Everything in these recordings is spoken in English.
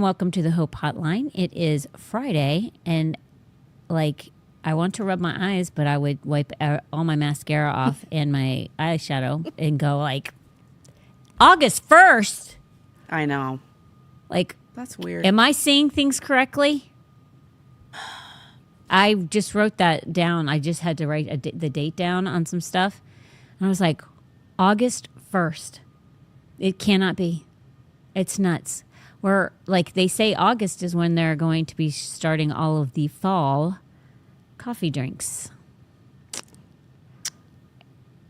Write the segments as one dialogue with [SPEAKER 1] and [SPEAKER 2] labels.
[SPEAKER 1] welcome to the Hope Hotline. It is Friday, and I want to rub my eyes, but I would wipe all my mascara off and my eyeshadow and go August 1st.
[SPEAKER 2] I know. That's weird.
[SPEAKER 1] Am I seeing things correctly? I just wrote that down. I just had to write the date down on some stuff. And I was like, August 1st. It cannot be. It's nuts. They say August is when they're going to be starting all of the fall coffee drinks.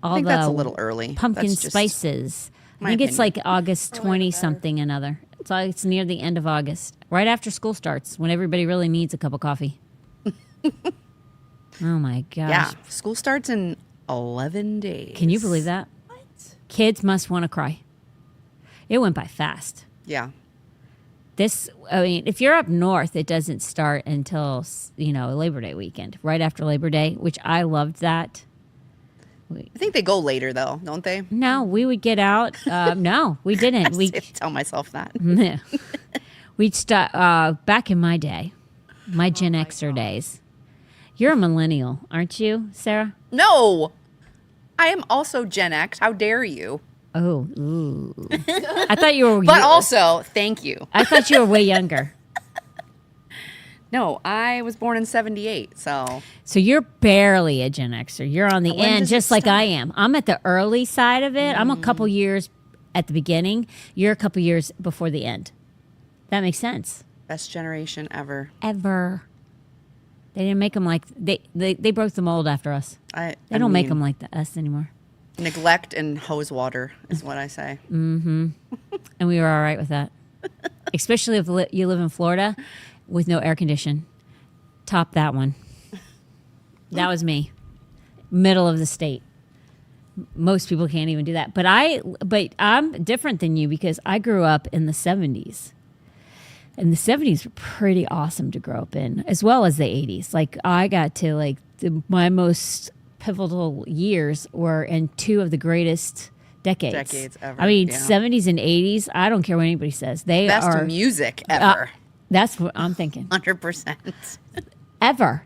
[SPEAKER 2] I think that's a little early.
[SPEAKER 1] Pumpkin spices. I think it's like August 20-something another. It's near the end of August. Right after school starts, when everybody really needs a cup of coffee. Oh, my gosh.
[SPEAKER 2] Yeah, school starts in 11 days.
[SPEAKER 1] Can you believe that?
[SPEAKER 2] What?
[SPEAKER 1] Kids must want to cry. It went by fast.
[SPEAKER 2] Yeah.
[SPEAKER 1] If you're up north, it doesn't start until, Labor Day weekend, right after Labor Day, which I loved that.
[SPEAKER 2] I think they go later, though, don't they?
[SPEAKER 1] No, we would get out. No, we didn't.
[SPEAKER 2] I tell myself that.
[SPEAKER 1] We'd start back in my day, my Gen Xer days. You're a millennial, aren't you, Sarah?
[SPEAKER 2] No, I am also Gen X. How dare you?
[SPEAKER 1] Oh, ooh. I thought you were.
[SPEAKER 2] But also, thank you.
[SPEAKER 1] I thought you were way younger.
[SPEAKER 2] No, I was born in 78, so.
[SPEAKER 1] So you're barely a Gen Xer. You're on the end, just like I am. I'm at the early side of it. I'm a couple years at the beginning. You're a couple years before the end. That makes sense.
[SPEAKER 2] Best generation ever.
[SPEAKER 1] Ever. They didn't make them like they broke the mold after us. They don't make them like us anymore.
[SPEAKER 2] Neglect and hose water is what I say.
[SPEAKER 1] Mm-hmm. And we were all right with that. Especially if you live in Florida with no air condition. Top that one. That was me. Middle of the state. Most people can't even do that. But I'm different than you because I grew up in the 70s. And the 70s were pretty awesome to grow up in, as well as the 80s. I got to my most pivotal years were in two of the greatest decades
[SPEAKER 2] ever.
[SPEAKER 1] 70s and 80s. I don't care what anybody says. They
[SPEAKER 2] best
[SPEAKER 1] are
[SPEAKER 2] music ever.
[SPEAKER 1] That's what I'm thinking.
[SPEAKER 2] 100%.
[SPEAKER 1] Ever.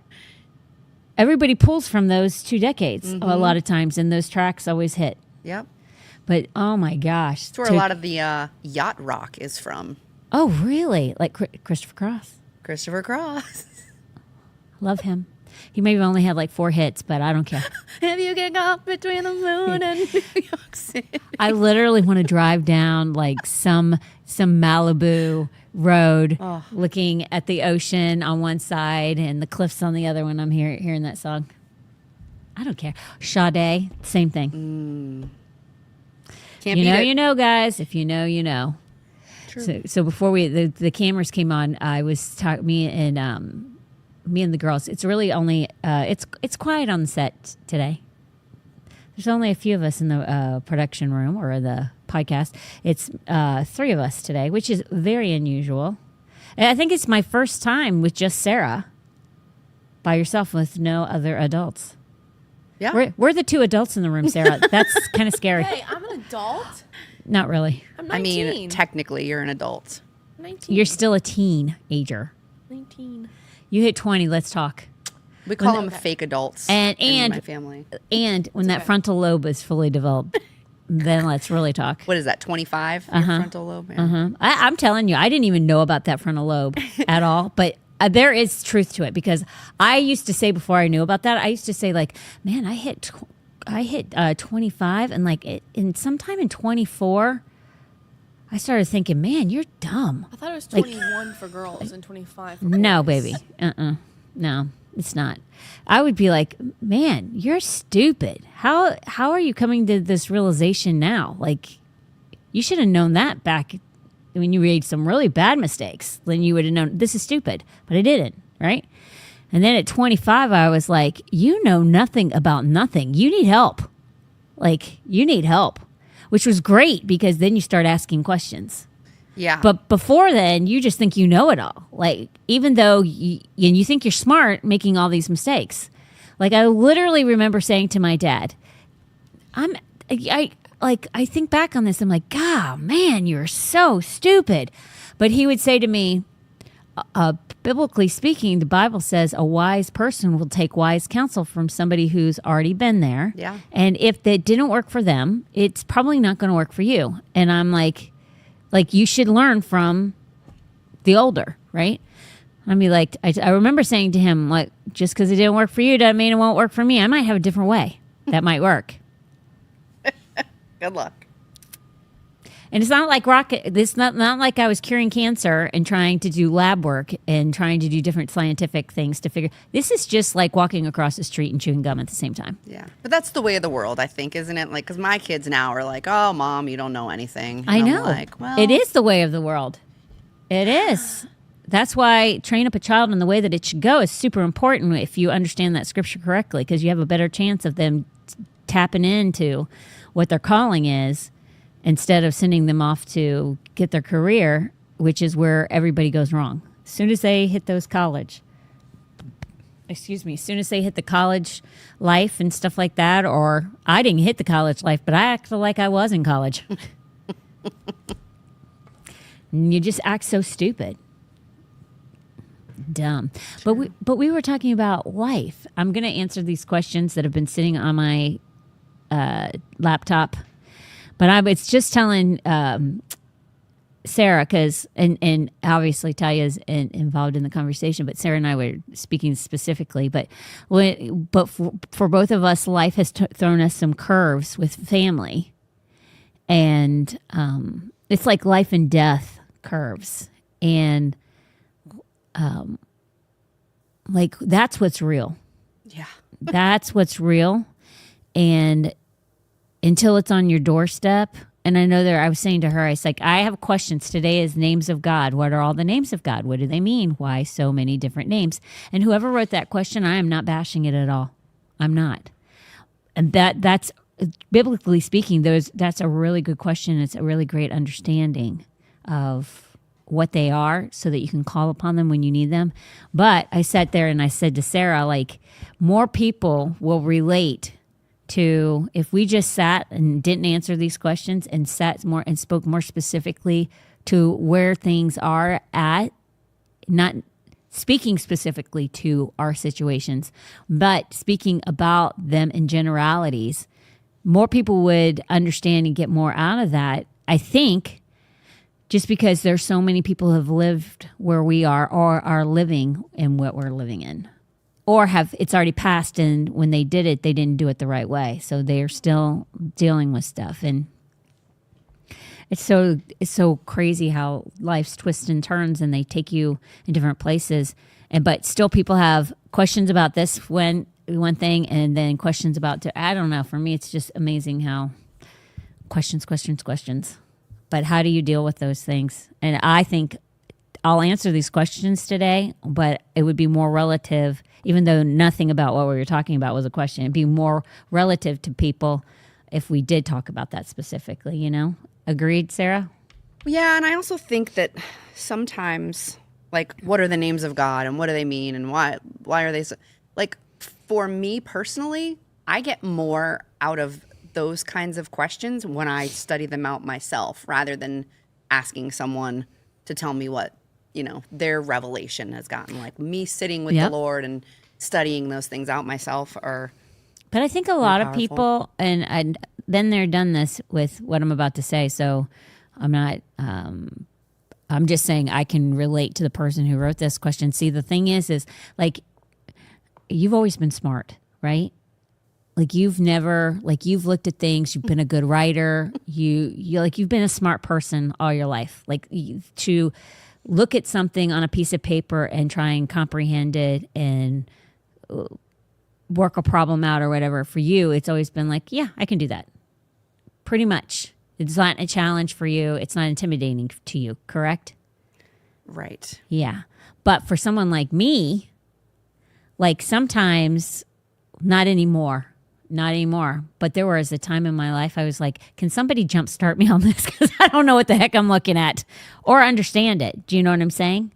[SPEAKER 1] Everybody pulls from those 2 decades a lot of times, and those tracks always hit.
[SPEAKER 2] Yep.
[SPEAKER 1] But oh my gosh,
[SPEAKER 2] that's where a lot of the yacht rock is from.
[SPEAKER 1] Oh, really? Like Christopher Cross.
[SPEAKER 2] Christopher Cross.
[SPEAKER 1] Love him. He maybe only had 4 hits, but I don't care.
[SPEAKER 2] If you get caught between the moon and New York City.
[SPEAKER 1] I literally want to drive down some Malibu road, looking at the ocean on one side and the cliffs on the other when I'm hearing that song. I don't care. Sade, same thing.
[SPEAKER 2] Can't beat it.
[SPEAKER 1] You know, guys. If you know, you know.
[SPEAKER 2] True.
[SPEAKER 1] So before the cameras came on, I was talking me and the girls. It's really only it's quiet on the set today. There's only a few of us in the production room or the podcast. It's 3 of us today, which is very unusual. And I think it's my first time with just Sarah, by yourself with no other adults.
[SPEAKER 2] Yeah,
[SPEAKER 1] we're the 2 adults in the room, Sarah. That's kind of scary.
[SPEAKER 3] Hey, I'm an adult.
[SPEAKER 1] Not really.
[SPEAKER 3] I'm 19.
[SPEAKER 2] I mean, technically, you're an adult.
[SPEAKER 3] 19.
[SPEAKER 1] You're still a teenager.
[SPEAKER 3] 19.
[SPEAKER 1] You hit 20. Let's talk.
[SPEAKER 2] We call them fake adults in my family.
[SPEAKER 1] And when that frontal lobe is fully developed, then let's really talk.
[SPEAKER 2] What is that, 25? Your frontal lobe? Yeah.
[SPEAKER 1] I'm telling you, I didn't even know about that frontal lobe at all, but there is truth to it because I used to say before I knew about that, I used to say man, I hit 25 and sometime in 24, I started thinking, man, you're dumb.
[SPEAKER 3] I thought it was 21 for girls and 25 for boys.
[SPEAKER 1] No, baby. No, it's not. I would be like, man, you're stupid. How are you coming to this realization now? You should have known that back when you made some really bad mistakes. Then you would have known this is stupid, but I didn't, right? And then at 25, I was like, you know nothing about nothing. You need help. You need help. Which was great because then you start asking questions.
[SPEAKER 2] Yeah.
[SPEAKER 1] But before then, you just think you know it all. Even though you think you're smart making all these mistakes. I literally remember saying to my dad, I think back on this, I'm like, God, man, you're so stupid. But he would say to me, biblically speaking, the Bible says a wise person will take wise counsel from somebody who's already been there.
[SPEAKER 2] Yeah.
[SPEAKER 1] And if that didn't work for them, it's probably not going to work for you. And I'm like you should learn from the older, right? I mean, like, I remember saying to him, like, just because it didn't work for you doesn't mean it won't work for me. I might have a different way that might work.
[SPEAKER 2] Good luck.
[SPEAKER 1] And it's not like It's not like I was curing cancer and trying to do lab work and trying to do different scientific things to figure. This is just like walking across the street and chewing gum at the same time.
[SPEAKER 2] Yeah. But that's the way of the world, I think, isn't it? Like, because my kids now are like, oh, Mom, you don't know anything. And
[SPEAKER 1] I know.
[SPEAKER 2] I'm like, well,
[SPEAKER 1] it is the way of the world. It is. That's why train up a child in the way that it should go is super important if you understand that scripture correctly, because you have a better chance of them tapping into what their calling is instead of sending them off to get their career, which is where everybody goes wrong. As soon as they hit as soon as they hit the college life and stuff like that, or I didn't hit the college life, but I acted like I was in college. And you just act so stupid. Dumb. But we were talking about life. I'm going to answer these questions that have been sitting on my laptop. But it's just telling Sarah, because, and obviously Talia is involved in the conversation, but Sarah and I were speaking specifically. But for both of us, life has thrown us some curves with family. And it's like life and death curves. And like that's what's real.
[SPEAKER 2] Yeah.
[SPEAKER 1] That's what's real. And until it's on your doorstep. And I know I was saying to her, I was like, I have questions. Today is names of God. What are all the names of God? What do they mean? Why so many different names? And whoever wrote that question, I am not bashing it at all. I'm not. And that's biblically speaking, that's a really good question. It's a really great understanding of what they are so that you can call upon them when you need them. But I sat there and I said to Sarah, like, more people will relate to if we just sat and didn't answer these questions and sat more and spoke more specifically to where things are at, not speaking specifically to our situations, but speaking about them in generalities, more people would understand and get more out of that. I think just because there's so many people who have lived where we are or are living in what we're living in. Or it's already passed, and when they did it, they didn't do it the right way. So they are still dealing with stuff. And it's so crazy how life's twists and turns, and they take you in different places. But still people have questions about this one thing, and then questions about, I don't know. For me, it's just amazing how questions. But how do you deal with those things? And I think I'll answer these questions today, but it would be more relative, even though nothing about what we were talking about was a question. It'd be more relative to people if we did talk about that specifically, you know? Agreed, Sarah?
[SPEAKER 2] Yeah, and I also think that sometimes, like, what are the names of God and what do they mean and why are they so, like, for me personally, I get more out of those kinds of questions when I study them out myself rather than asking someone to tell me what, you know, their revelation has gotten. Like me sitting with the Lord and studying those things out myself are.
[SPEAKER 1] But I think a lot of people, and then they're done this with what I'm about to say. So I'm not, I'm just saying I can relate to the person who wrote this question. See, the thing is like, you've always been smart, right? Like you've looked at things. You've been a good writer. You've been a smart person all your life. Like to look at something on a piece of paper and try and comprehend it and work a problem out or whatever. For you, it's always been like, yeah, I can do that. Pretty much. It's not a challenge for you. It's not intimidating to you, correct?
[SPEAKER 2] Right.
[SPEAKER 1] Yeah. But for someone like me, like sometimes, not anymore. But there was a time in my life I was like, can somebody jumpstart me on this? Because I don't know what the heck I'm looking at or understand it. Do you know what I'm saying?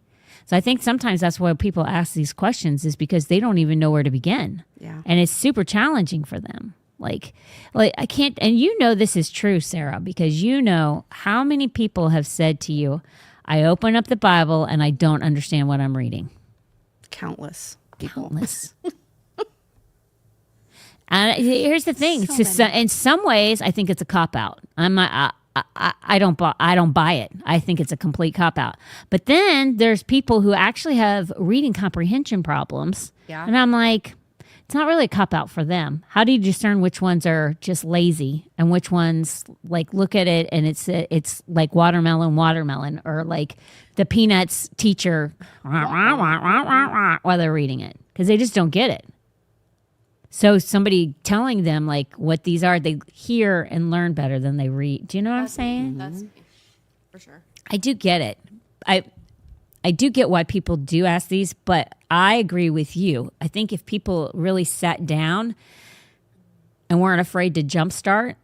[SPEAKER 1] So I think sometimes that's why people ask these questions is because they don't even know where to begin.
[SPEAKER 2] Yeah.
[SPEAKER 1] And it's super challenging for them. Like I can't, and you know this is true, Sarah, because you know how many people have said to you, I open up the Bible and I don't understand what I'm reading.
[SPEAKER 2] Countless people.
[SPEAKER 1] Countless. And here's the thing: in some ways, I think it's a cop out. I'm not. I don't buy it. I think it's a complete cop out. But then there's people who actually have reading comprehension problems, and I'm like, it's not really a cop out for them. How do you discern which ones are just lazy and which ones like look at it and it's like watermelon, or like the Peanuts teacher while they're reading it because they just don't get it. So somebody telling them like what these are, they hear and learn better than they read. Do you know what I'm saying?
[SPEAKER 3] That's me, for sure.
[SPEAKER 1] I do get it. I do get why people do ask these, but I agree with you. I think if people really sat down and weren't afraid to jumpstart,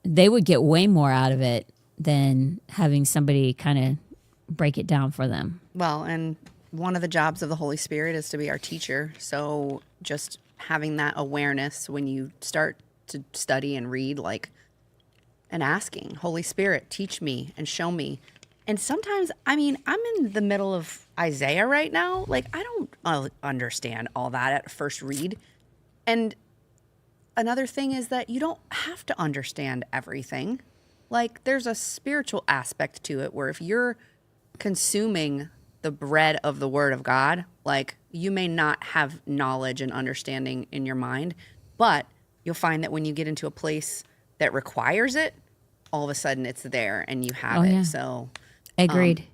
[SPEAKER 1] they would get way more out of it than having somebody kind of break it down for them.
[SPEAKER 2] Well, and one of the jobs of the Holy Spirit is to be our teacher. So just having that awareness when you start to study and read, like, and asking, Holy Spirit, teach me and show me. And sometimes, I mean, I'm in the middle of Isaiah right now. Like, I don't understand all that at first read. And another thing is that you don't have to understand everything. Like, there's a spiritual aspect to it where if you're consuming the bread of the Word of God, like, you may not have knowledge and understanding in your mind, but you'll find that when you get into a place that requires it, all of a sudden it's there and you have it.
[SPEAKER 1] Yeah.
[SPEAKER 2] So
[SPEAKER 1] agreed.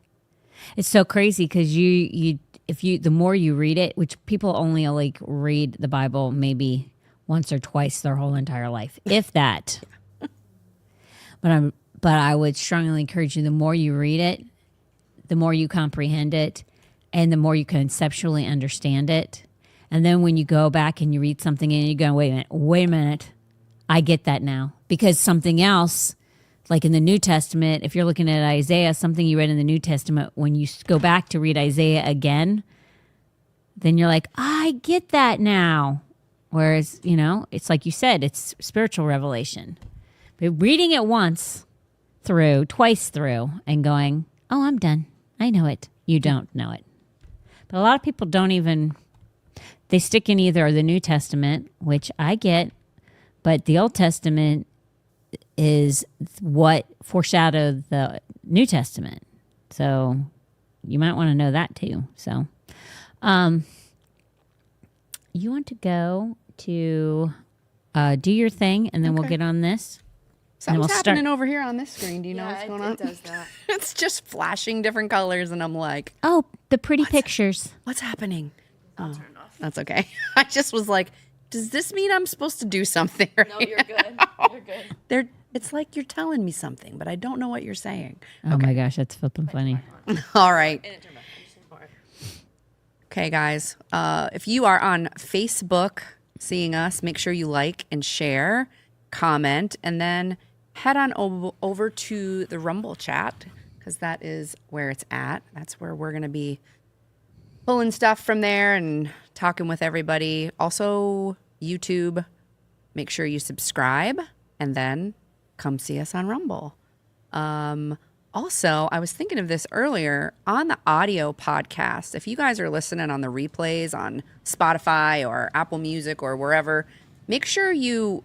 [SPEAKER 1] It's so crazy because the more you read it, which people only like read the Bible maybe once or twice their whole entire life, if that. But I would strongly encourage you, the more you read it, the more you comprehend it, and the more you conceptually understand it. And then when you go back and you read something and you go, wait a minute, I get that now. Because something else, like in the New Testament, if you're looking at Isaiah, something you read in the New Testament, when you go back to read Isaiah again, then you're like, I get that now. Whereas, it's like you said, it's spiritual revelation. But reading it once through, twice through, and going, oh, I'm done. I know it. You don't know it. But a lot of people don't even, they stick in either the New Testament, which I get, but the Old Testament is what foreshadowed the New Testament. So you might want to know that too. So you want to go to do your thing, and then we'll get on this.
[SPEAKER 2] something's happening over here on this screen. Do you know what's going on?
[SPEAKER 3] It does that.
[SPEAKER 2] It's just flashing different colors, and I'm like,
[SPEAKER 1] oh, the pretty pictures.
[SPEAKER 2] what's happening?
[SPEAKER 3] I'll turn it off.
[SPEAKER 2] That's okay. I just was like, does this mean I'm supposed to do something? Right
[SPEAKER 3] No, you're good. You're good.
[SPEAKER 2] It's like you're telling me something, but I don't know what you're saying.
[SPEAKER 1] Oh my gosh, that's flipping funny.
[SPEAKER 2] All right.
[SPEAKER 3] And it turned back. I just ignore it.
[SPEAKER 2] Okay, guys. If you are on Facebook seeing us, make sure you like and share, comment, and then head on over to the Rumble chat, because that is where it's at. That's where we're going to be pulling stuff from there and talking with everybody. Also, YouTube, make sure you subscribe, and then come see us on Rumble. Also, I was thinking of this earlier on the audio podcast. If you guys are listening on the replays on Spotify or Apple Music or wherever, make sure you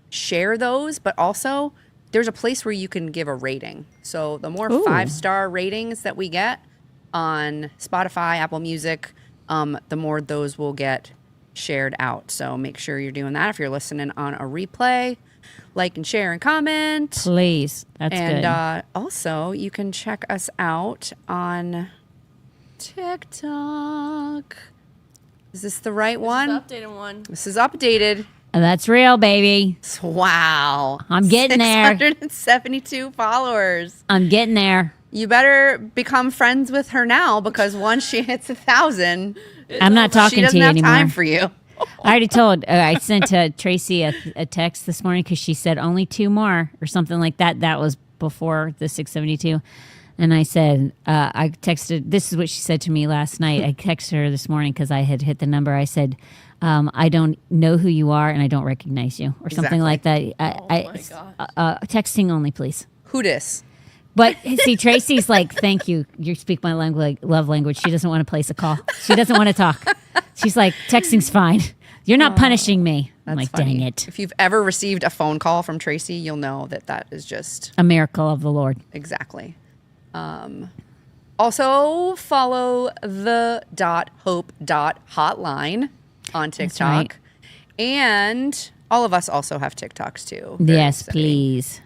[SPEAKER 2] share those, but also there's a place where you can give a rating. So the more 5-star ratings that we get on Spotify, Apple Music, the more those will get shared out. So make sure you're doing that if you're listening on a replay. Like and share and comment.
[SPEAKER 1] Please. That's good.
[SPEAKER 2] And also, you can check us out on TikTok. Is this the right one?
[SPEAKER 3] This is the updated one.
[SPEAKER 2] This is updated.
[SPEAKER 1] That's real, baby.
[SPEAKER 2] Wow.
[SPEAKER 1] I'm getting there.
[SPEAKER 2] 672 followers.
[SPEAKER 1] I'm getting there.
[SPEAKER 2] You better become friends with her now, because once she hits 1,000,
[SPEAKER 1] I'm not
[SPEAKER 2] she
[SPEAKER 1] talking to
[SPEAKER 2] doesn't
[SPEAKER 1] you
[SPEAKER 2] have
[SPEAKER 1] anymore.
[SPEAKER 2] time for you.
[SPEAKER 1] I already told. I sent Tracy a text this morning because she said only 2 more or something like that. That was before the 672. And I said, I texted, this is what she said to me last night. I texted her this morning because I had hit the number. I said, I don't know who you are and I don't recognize you, or something like that.
[SPEAKER 3] Oh my gosh.
[SPEAKER 1] Texting only, please.
[SPEAKER 2] Who dis?
[SPEAKER 1] But see, Tracy's like, thank you. You speak my love language. She doesn't want to place a call. She doesn't want to talk. She's like, texting's fine. You're not punishing me. I'm
[SPEAKER 2] That's
[SPEAKER 1] like,
[SPEAKER 2] funny.
[SPEAKER 1] dang it.
[SPEAKER 2] If you've ever received a phone call from Tracy, you'll know that is just
[SPEAKER 1] A miracle of the Lord.
[SPEAKER 2] exactly. Also, follow the .hope.hotline on TikTok.
[SPEAKER 1] right.
[SPEAKER 2] And all of us also have TikToks too.
[SPEAKER 1] Yes,
[SPEAKER 2] Very
[SPEAKER 1] please.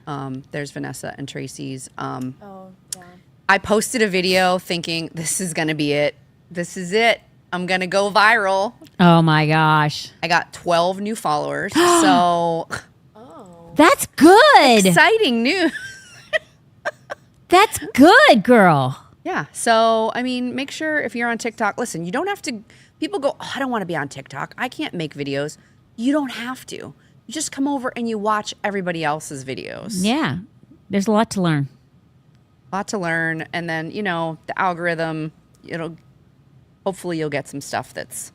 [SPEAKER 2] There's Vanessa and Tracy's.
[SPEAKER 3] Oh, yeah.
[SPEAKER 2] I posted a video thinking, this is going to be it. This is it. I'm going to go viral.
[SPEAKER 1] Oh my gosh.
[SPEAKER 2] I got 12 new followers. So
[SPEAKER 3] Oh.
[SPEAKER 1] That's good.
[SPEAKER 2] exciting news.
[SPEAKER 1] That's good, girl.
[SPEAKER 2] Yeah. So, I mean, make sure if you're on TikTok, listen, you don't have to. People go, oh, I don't want to be on TikTok. I can't make videos. You don't have to. You just come over and you watch everybody else's videos.
[SPEAKER 1] Yeah. There's a lot to learn.
[SPEAKER 2] A lot to learn. And then, you know, the algorithm, hopefully you'll get some stuff that's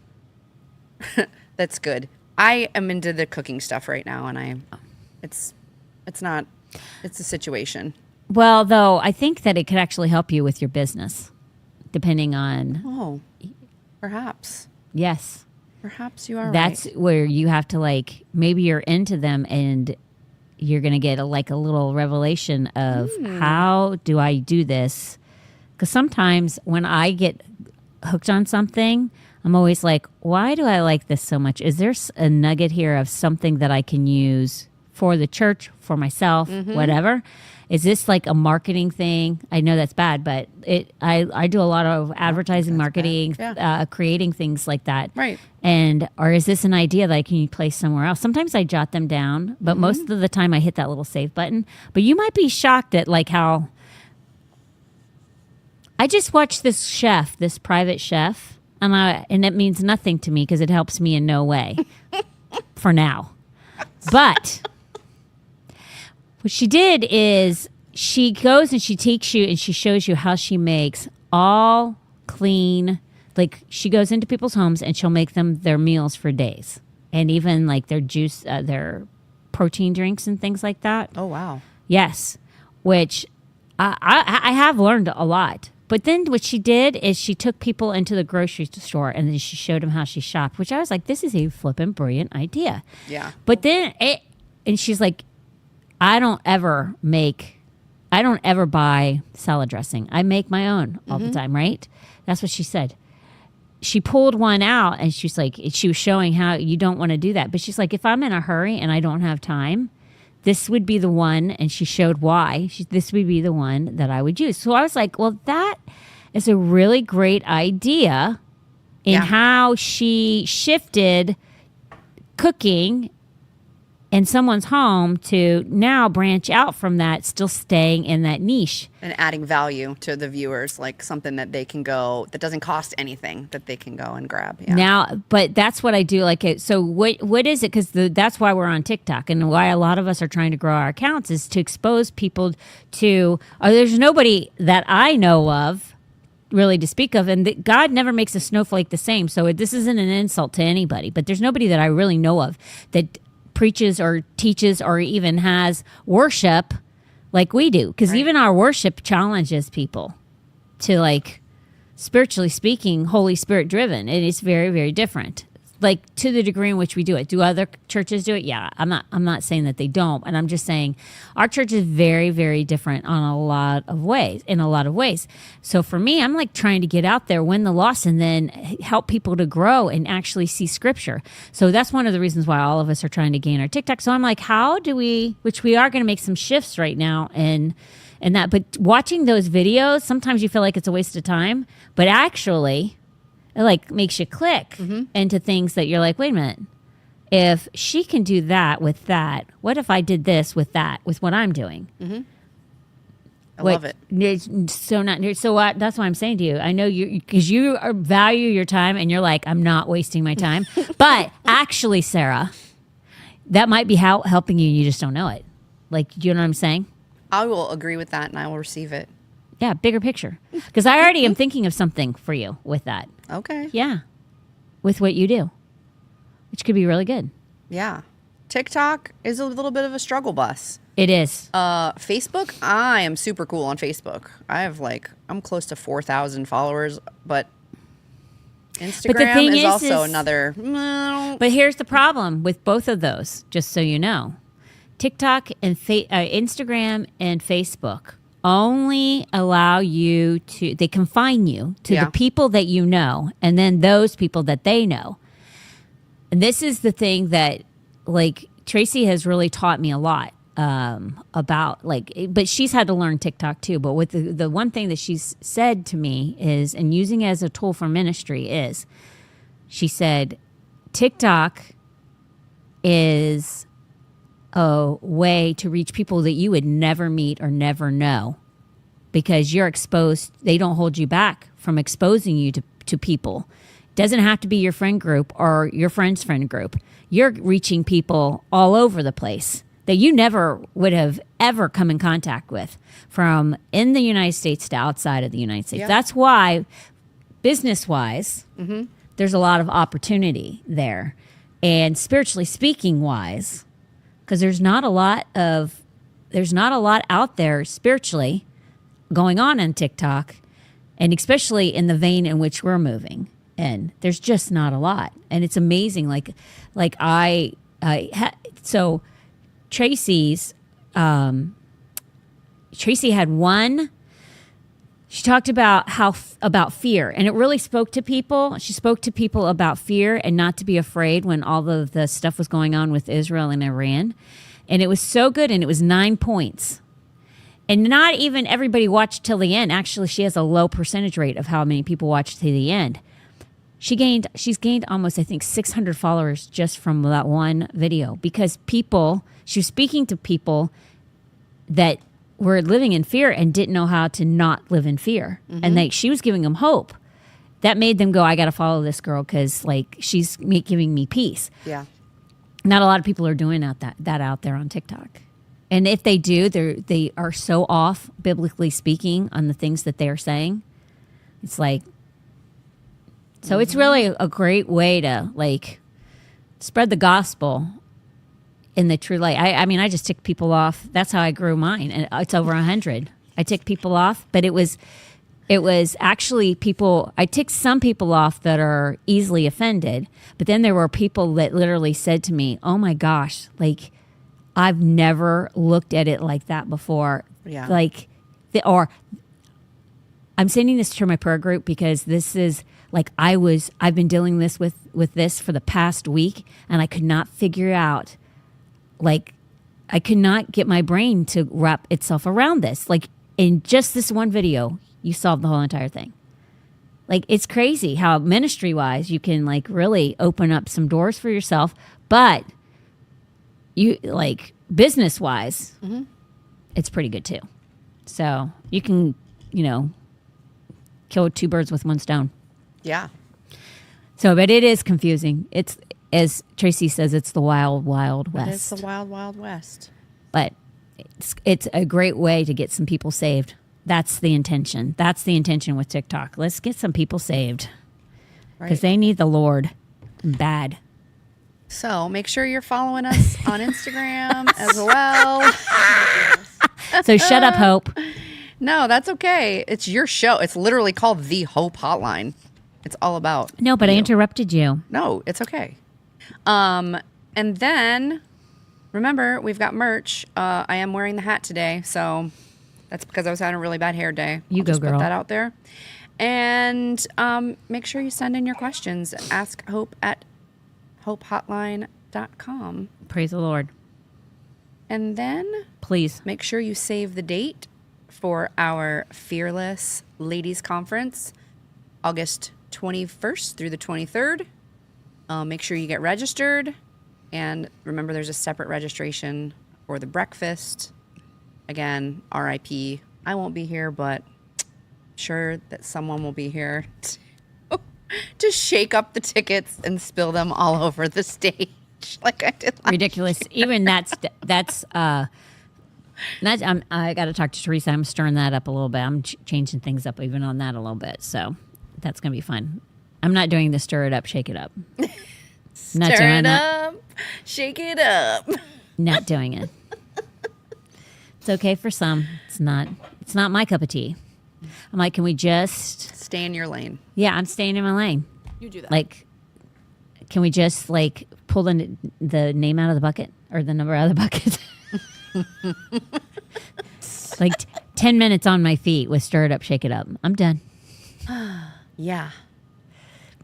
[SPEAKER 2] that's good. I am into the cooking stuff right now, and it's a situation.
[SPEAKER 1] Well, though, I think that it could actually help you with your business, depending on,
[SPEAKER 2] Oh, perhaps.
[SPEAKER 1] yes.
[SPEAKER 2] Perhaps you are
[SPEAKER 1] That's
[SPEAKER 2] right.
[SPEAKER 1] where you have to, like, maybe you're into them and you're going to get a little revelation of how do I do this? Because sometimes when I get hooked on something, I'm always like, why do I like this so much? Is there a nugget here of something that I can use for the church, for myself, whatever? Is this like a marketing thing? I know that's bad, but I do a lot of advertising, marketing,
[SPEAKER 2] Yeah.
[SPEAKER 1] creating things like that.
[SPEAKER 2] Right.
[SPEAKER 1] Or is this an idea that I can place somewhere else? Sometimes I jot them down, but most of the time I hit that little save button. But you might be shocked at like how I just watched this private chef, and it means nothing to me because it helps me in no way for now. But what she did is she goes and she takes you and she shows you how she makes all clean. Like she goes into people's homes and she'll make them their meals for days, and even like their juice, their protein drinks and things like that.
[SPEAKER 2] Oh, wow.
[SPEAKER 1] Yes, which I have learned a lot. But then what she did is she took people into the grocery store and then she showed them how she shopped, which I was like, this is a flippin' brilliant idea.
[SPEAKER 2] Yeah.
[SPEAKER 1] But then and she's like, I don't ever buy salad dressing. I make my own all the time, right? That's what she said. She pulled one out and she's like, she was showing how you don't want to do that. But she's like, if I'm in a hurry and I don't have time, this would be the one. And she showed why. This would be the one that I would use. So I was like, well, that is a really great idea in how she shifted cooking in someone's home to now branch out from that, still staying in that niche.
[SPEAKER 2] And adding value to the viewers, like something that they can go, that doesn't cost anything, that they can go and grab. Yeah.
[SPEAKER 1] Now, but that's what I do. Like, so what is it? Because that's why we're on TikTok, and why a lot of us are trying to grow our accounts is to expose people to. There's nobody that I know of, really, to speak of, and God never makes a snowflake the same. So this isn't an insult to anybody, but there's nobody that I really know of that preaches or teaches or even has worship like we do, because even our worship challenges people to, like, spiritually speaking, Holy Spirit driven. It is very, very different, like, to the degree in which we do it. Do other churches do it? Yeah, I'm not saying that they don't, and I'm just saying our church is very, very different in a lot of ways. So for me, I'm like trying to get out there, win the loss, and then help people to grow and actually see scripture. So that's one of the reasons why all of us are trying to gain our TikTok. So I'm like, how do we, which we are going to make some shifts right now and that, but watching those videos, sometimes you feel like it's a waste of time, but actually it like makes you click into things that you're like, wait a minute, if she can do that with that, what if I did this with that, with what I'm doing?
[SPEAKER 2] I love it.
[SPEAKER 1] So that's why I'm saying to you, I know you, because you value your time and you're like, I'm not wasting my time. But actually, Sarah, that might be helping you. You just don't know it. Like, do you know what I'm saying?
[SPEAKER 2] I will agree with that and I will receive it.
[SPEAKER 1] Yeah, bigger picture. Because I already am thinking of something for you with that.
[SPEAKER 2] Okay.
[SPEAKER 1] Yeah, with what you do, which could be really good.
[SPEAKER 2] Yeah. TikTok is a little bit of a struggle bus.
[SPEAKER 1] It is.
[SPEAKER 2] Facebook, I am super cool on Facebook. I'm close to 4,000 followers, but Instagram
[SPEAKER 1] thing
[SPEAKER 2] is
[SPEAKER 1] is
[SPEAKER 2] also
[SPEAKER 1] is-
[SPEAKER 2] another.
[SPEAKER 1] But here's the problem with both of those, just so you know. TikTok and Instagram and Facebook only allow you to, they confine you to
[SPEAKER 2] Yeah.
[SPEAKER 1] the people that you know and then those people that they know. And this is the thing that, like, Tracy has really taught me a lot about, like, but she's had to learn TikTok too. But with the one thing that she's said to me is, and using it as a tool for ministry is, she said, TikTok is a way to reach people that you would never meet or never know because you're exposed. They don't hold you back from exposing you to people. Doesn't have to be your friend group or your friend's friend group. You're reaching people all over the place that you never would have ever come in contact with, from in the United States to outside of the United States.
[SPEAKER 2] Yeah.
[SPEAKER 1] That's why, business-wise, there's a lot of opportunity there. And spiritually speaking wise, because there's not a lot out there spiritually going on TikTok, and especially in the vein in which we're moving. And there's just not a lot. And it's amazing. So Tracy had one. She talked about about fear, and it really spoke to people. She spoke to people about fear and not to be afraid when all of the stuff was going on with Israel and Iran. And it was so good, and it was 9 points. And not even everybody watched till the end. Actually, she has a low percentage rate of how many people watched to the end. She's gained almost, I think, 600 followers just from that one video, because she was speaking to people that were living in fear and didn't know how to not live in fear. And she was giving them hope. That made them go, I got to follow this girl because, like, she's giving me peace.
[SPEAKER 2] Yeah.
[SPEAKER 1] Not a lot of people are doing that out there on TikTok. And if they do, they are so off, biblically speaking, on the things that they're saying. It's like, so it's really a great way to, like, spread the gospel in the true light. I mean, I just ticked people off. That's how I grew mine. And it's over 100. I ticked people off, but it was actually people, I ticked some people off that are easily offended, but then there were people that literally said to me, oh my gosh, like, I've never looked at it like that before.
[SPEAKER 2] Yeah.
[SPEAKER 1] Like, or I'm sending this to my prayer group because this is, like, I've been dealing with this for the past week, and I could not figure out, like, I could not get my brain to wrap itself around this. Like, in just this one video, you solved the whole entire thing. Like, it's crazy how ministry-wise you can, like, really open up some doors for yourself, but you, like, business-wise, it's pretty good too. So you can, kill two birds with one stone.
[SPEAKER 2] Yeah.
[SPEAKER 1] So, but it is confusing. It's, as Tracy says, it's the wild, wild west.
[SPEAKER 2] It's the wild, wild west.
[SPEAKER 1] But it's a great way to get some people saved. That's the intention. That's the intention with TikTok. Let's get some people saved because they need the Lord bad.
[SPEAKER 2] So make sure you're following us on Instagram as well.
[SPEAKER 1] So shut up, Hope.
[SPEAKER 2] No, that's okay. It's your show. It's literally called The Hope Hotline. It's all about.
[SPEAKER 1] No, but I interrupted you.
[SPEAKER 2] No, it's okay. And then remember, we've got merch. I am wearing the hat today, so that's because I was having a really bad hair day.
[SPEAKER 1] You
[SPEAKER 2] I'll
[SPEAKER 1] go,
[SPEAKER 2] just
[SPEAKER 1] girl.
[SPEAKER 2] Put that out there. And make sure you send in your questions. Ask Hope at hopehotline.com.
[SPEAKER 1] Praise the Lord.
[SPEAKER 2] And then
[SPEAKER 1] Please.
[SPEAKER 2] make sure you save the date for our Fearless Ladies Conference, August 21st through the 23rd. Make sure you get registered. And remember, there's a separate registration for the breakfast. Again, RIP. I won't be here, but sure that someone will be here to shake up the tickets and spill them all over the stage like I did last
[SPEAKER 1] Ridiculous. Even that's I got to talk to Teresa. I'm stirring that up a little bit. I'm changing things up even on that a little bit. So that's going to be fun. I'm not doing the stir it up, shake it up. Not
[SPEAKER 2] Stir
[SPEAKER 1] doing
[SPEAKER 2] it
[SPEAKER 1] that.
[SPEAKER 2] up, shake it up.
[SPEAKER 1] Not doing it. It's okay for some. It's not my cup of tea. I'm like, can we just
[SPEAKER 2] Stay in your lane.
[SPEAKER 1] Yeah, I'm staying in my lane.
[SPEAKER 3] You do that.
[SPEAKER 1] Like, can we just like pull the name out of the bucket or the number out of the bucket? Like 10 minutes on my feet with Stir It Up, Shake It Up. I'm done.
[SPEAKER 2] Yeah.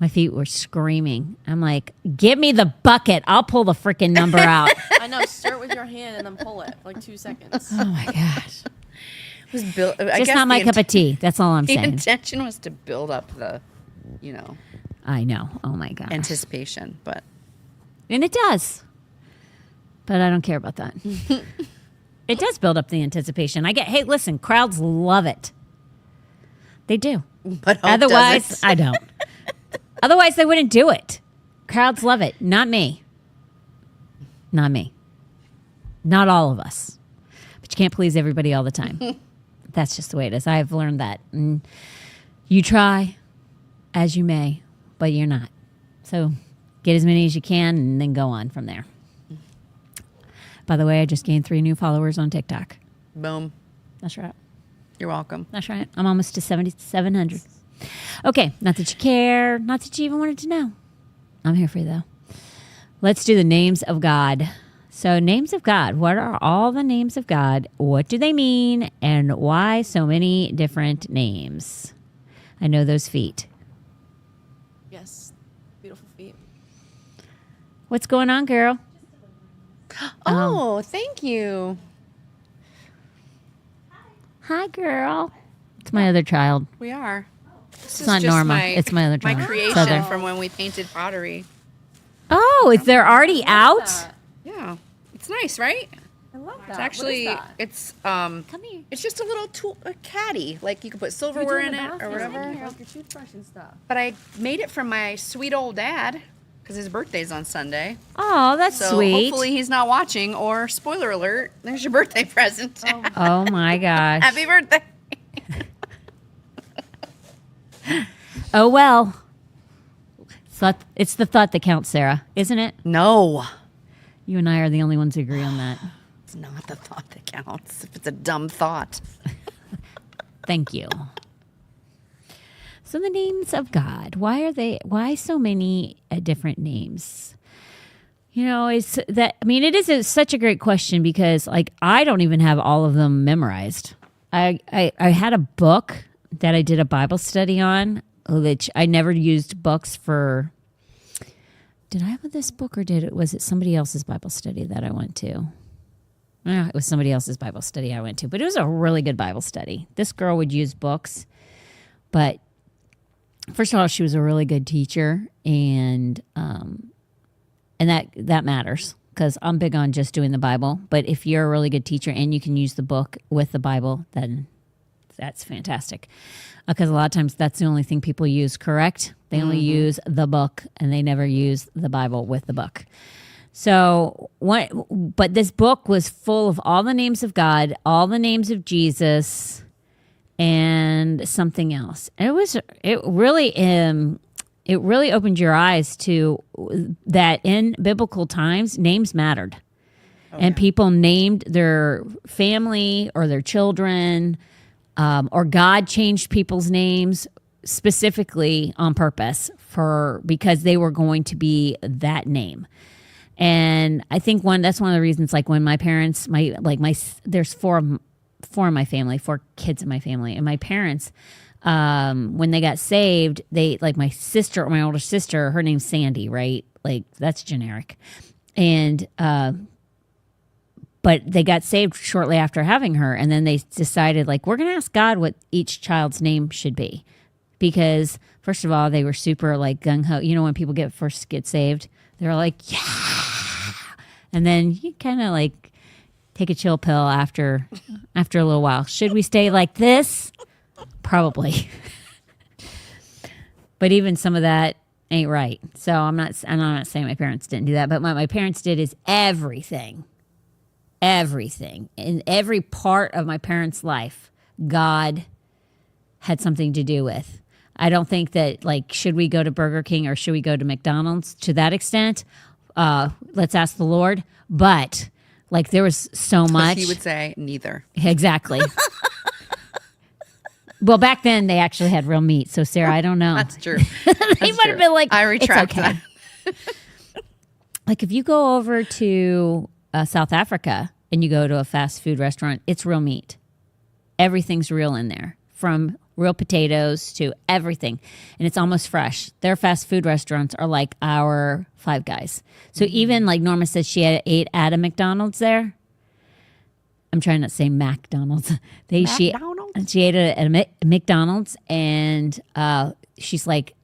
[SPEAKER 1] My feet were screaming. I'm like, give me the bucket. I'll pull the freaking number out.
[SPEAKER 3] I know. Start with your hand and then pull it for like 2 seconds.
[SPEAKER 1] Oh my gosh.
[SPEAKER 2] It was built.
[SPEAKER 1] Just not my cup of tea. That's all I'm
[SPEAKER 2] The
[SPEAKER 1] saying.
[SPEAKER 2] intention was to build up the,
[SPEAKER 1] I know. Oh my gosh.
[SPEAKER 2] anticipation, but
[SPEAKER 1] And it does. But I don't care about that. It does build up the anticipation. Hey, listen, crowds love it. They do.
[SPEAKER 2] hope
[SPEAKER 1] Otherwise,
[SPEAKER 2] doesn't.
[SPEAKER 1] I don't. Otherwise, they wouldn't do it. Crowds love it. Not me. Not me. Not all of us. But you can't please everybody all the time. That's just the way it is. I've learned that. And you try as you may, but you're not. So get as many as you can and then go on from there. By the way, I just gained 3 new followers on TikTok.
[SPEAKER 2] Boom.
[SPEAKER 1] That's right.
[SPEAKER 2] You're welcome.
[SPEAKER 1] That's right. I'm almost to 7,700. Okay, not that you care, not that you even wanted to know. I'm here for you, though. Let's do the names of God. So, names of God. What are all the names of God? What do they mean? And why so many different names? I know those feet.
[SPEAKER 3] Yes. Beautiful feet.
[SPEAKER 1] What's going on, girl?
[SPEAKER 2] Oh, thank you.
[SPEAKER 1] Hi, girl. It's my other child.
[SPEAKER 2] We are. This
[SPEAKER 1] It's not Norma. It's my other
[SPEAKER 2] My
[SPEAKER 1] child.
[SPEAKER 2] creation
[SPEAKER 1] Southern.
[SPEAKER 2] from when we painted pottery.
[SPEAKER 1] Oh, is they're already out?
[SPEAKER 3] That.
[SPEAKER 2] Yeah. It's nice, right?
[SPEAKER 3] I love that.
[SPEAKER 2] It's actually,
[SPEAKER 3] What is that?
[SPEAKER 2] it's
[SPEAKER 1] Come here.
[SPEAKER 2] it's just a little tool, a caddy. Like you could put
[SPEAKER 3] You do
[SPEAKER 2] silverware in
[SPEAKER 3] the
[SPEAKER 2] it or
[SPEAKER 3] bathroom,
[SPEAKER 2] whatever.
[SPEAKER 3] Like your toothbrush and stuff.
[SPEAKER 2] But I made it for my sweet old dad because his birthday's on Sunday.
[SPEAKER 1] Oh, that's
[SPEAKER 2] So
[SPEAKER 1] sweet.
[SPEAKER 2] hopefully he's not watching. Or spoiler alert, there's your birthday present.
[SPEAKER 1] Oh my gosh.
[SPEAKER 2] Happy birthday!
[SPEAKER 1] Oh well. It's the thought that counts, Sarah, isn't it?
[SPEAKER 2] No,
[SPEAKER 1] You and I are the only ones who agree on that.
[SPEAKER 2] it's not the thought that counts. If it's a dumb thought.
[SPEAKER 1] Thank you. So the names of God, why so many different names? You know, it is such a great question because like I don't even have all of them memorized. I had a book that I did a Bible study on, which I never used books for. Did I have this book or was it somebody else's Bible study that I went to? Yeah, it was somebody else's Bible study I went to, but it was a really good Bible study. This girl would use books, but first of all, she was a really good teacher, and that matters because I'm big on just doing the Bible. But if you're a really good teacher and you can use the book with the Bible, then that's fantastic. Because a lot of times that's the only thing people use, correct? They only use the book and they never use the Bible with the book. So but this book was full of all the names of God, all the names of Jesus, and something else. And it really opened your eyes to that in biblical times, names mattered. And people named their family or their children, or God changed people's names specifically on purpose because they were going to be that name. And I think that's one of the reasons, like when my parents, there's four in my family, 4 kids in my family, and my parents, when they got saved, they like my sister or my older sister, her name's Sandy, right? Like that's generic. And, but they got saved shortly after having her. And then they decided like, we're going to ask God what each child's name should be. Because first of all, they were super like gung ho. You know, when people first get saved, they're like, yeah. And then you kind of like take a chill pill after a little while. Should we stay like this? Probably. But even some of that ain't right. So I'm not saying my parents didn't do that, but what my parents did is everything in every part of my parents' life, God had something to do with. I don't think that like, should we go to Burger King or should we go to McDonald's to that extent? Let's ask the Lord. But Like there was so much.
[SPEAKER 2] He would say neither.
[SPEAKER 1] Exactly. Well, back then they actually had real meat. So Sarah, I don't know.
[SPEAKER 2] That's true.
[SPEAKER 1] He might have been like,
[SPEAKER 2] I retract
[SPEAKER 1] it's okay.
[SPEAKER 2] that.
[SPEAKER 1] Like if you go over to South Africa and you go to a fast food restaurant, it's real meat. Everything's real in there, from real potatoes to everything. And it's almost fresh. Their fast food restaurants are like our Five Guys. So even like Norma said she ate at a McDonald's there. I'm trying not to say McDonald's.
[SPEAKER 2] McDonald's?
[SPEAKER 1] She ate at a McDonald's and she's like,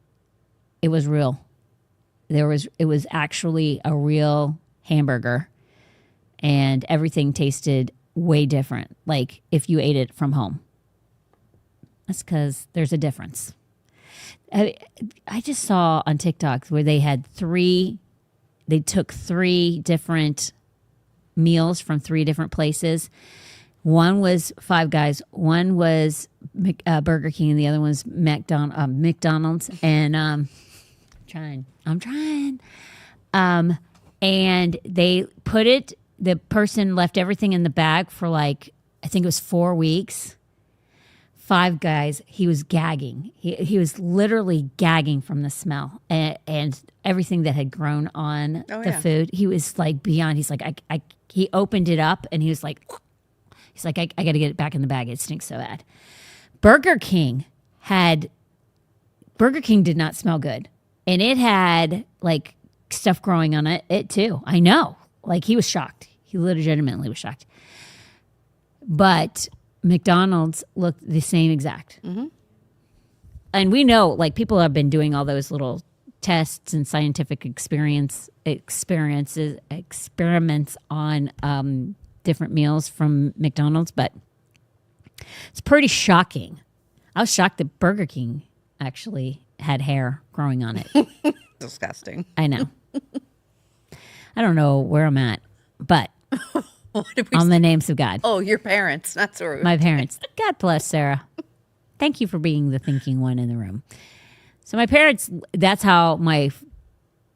[SPEAKER 1] it was real. It was actually a real hamburger and everything tasted way different. Like if you ate it from home. That's because there's a difference. I just saw on TikTok where they took 3 different meals from 3 different places. One was Five Guys, one was Burger King, and the other one was McDonald's. And I'm trying. And they put it, the person left everything in the bag for like, I think it was 4 weeks. Five Guys, he was gagging. He was literally gagging from the smell and everything that had grown on the food. He was like beyond. He's like, he opened it up and he was like, I got to get it back in the bag. It stinks so bad. Burger King did not smell good. And it had like stuff growing on it too. I know. Like he was shocked. He legitimately was shocked. But McDonald's looked the same exact. Mm-hmm. And we know, like, people have been doing all those little tests and scientific experiments on different meals from McDonald's, but it's pretty shocking. I was shocked that Burger King actually had hair growing on it.
[SPEAKER 2] Disgusting.
[SPEAKER 1] I know. I don't know where I'm at, but on the names of God.
[SPEAKER 2] Oh, your parents. That's where
[SPEAKER 1] My parents. God bless Sarah. Thank you for being the thinking one in the room. So my parents, that's how my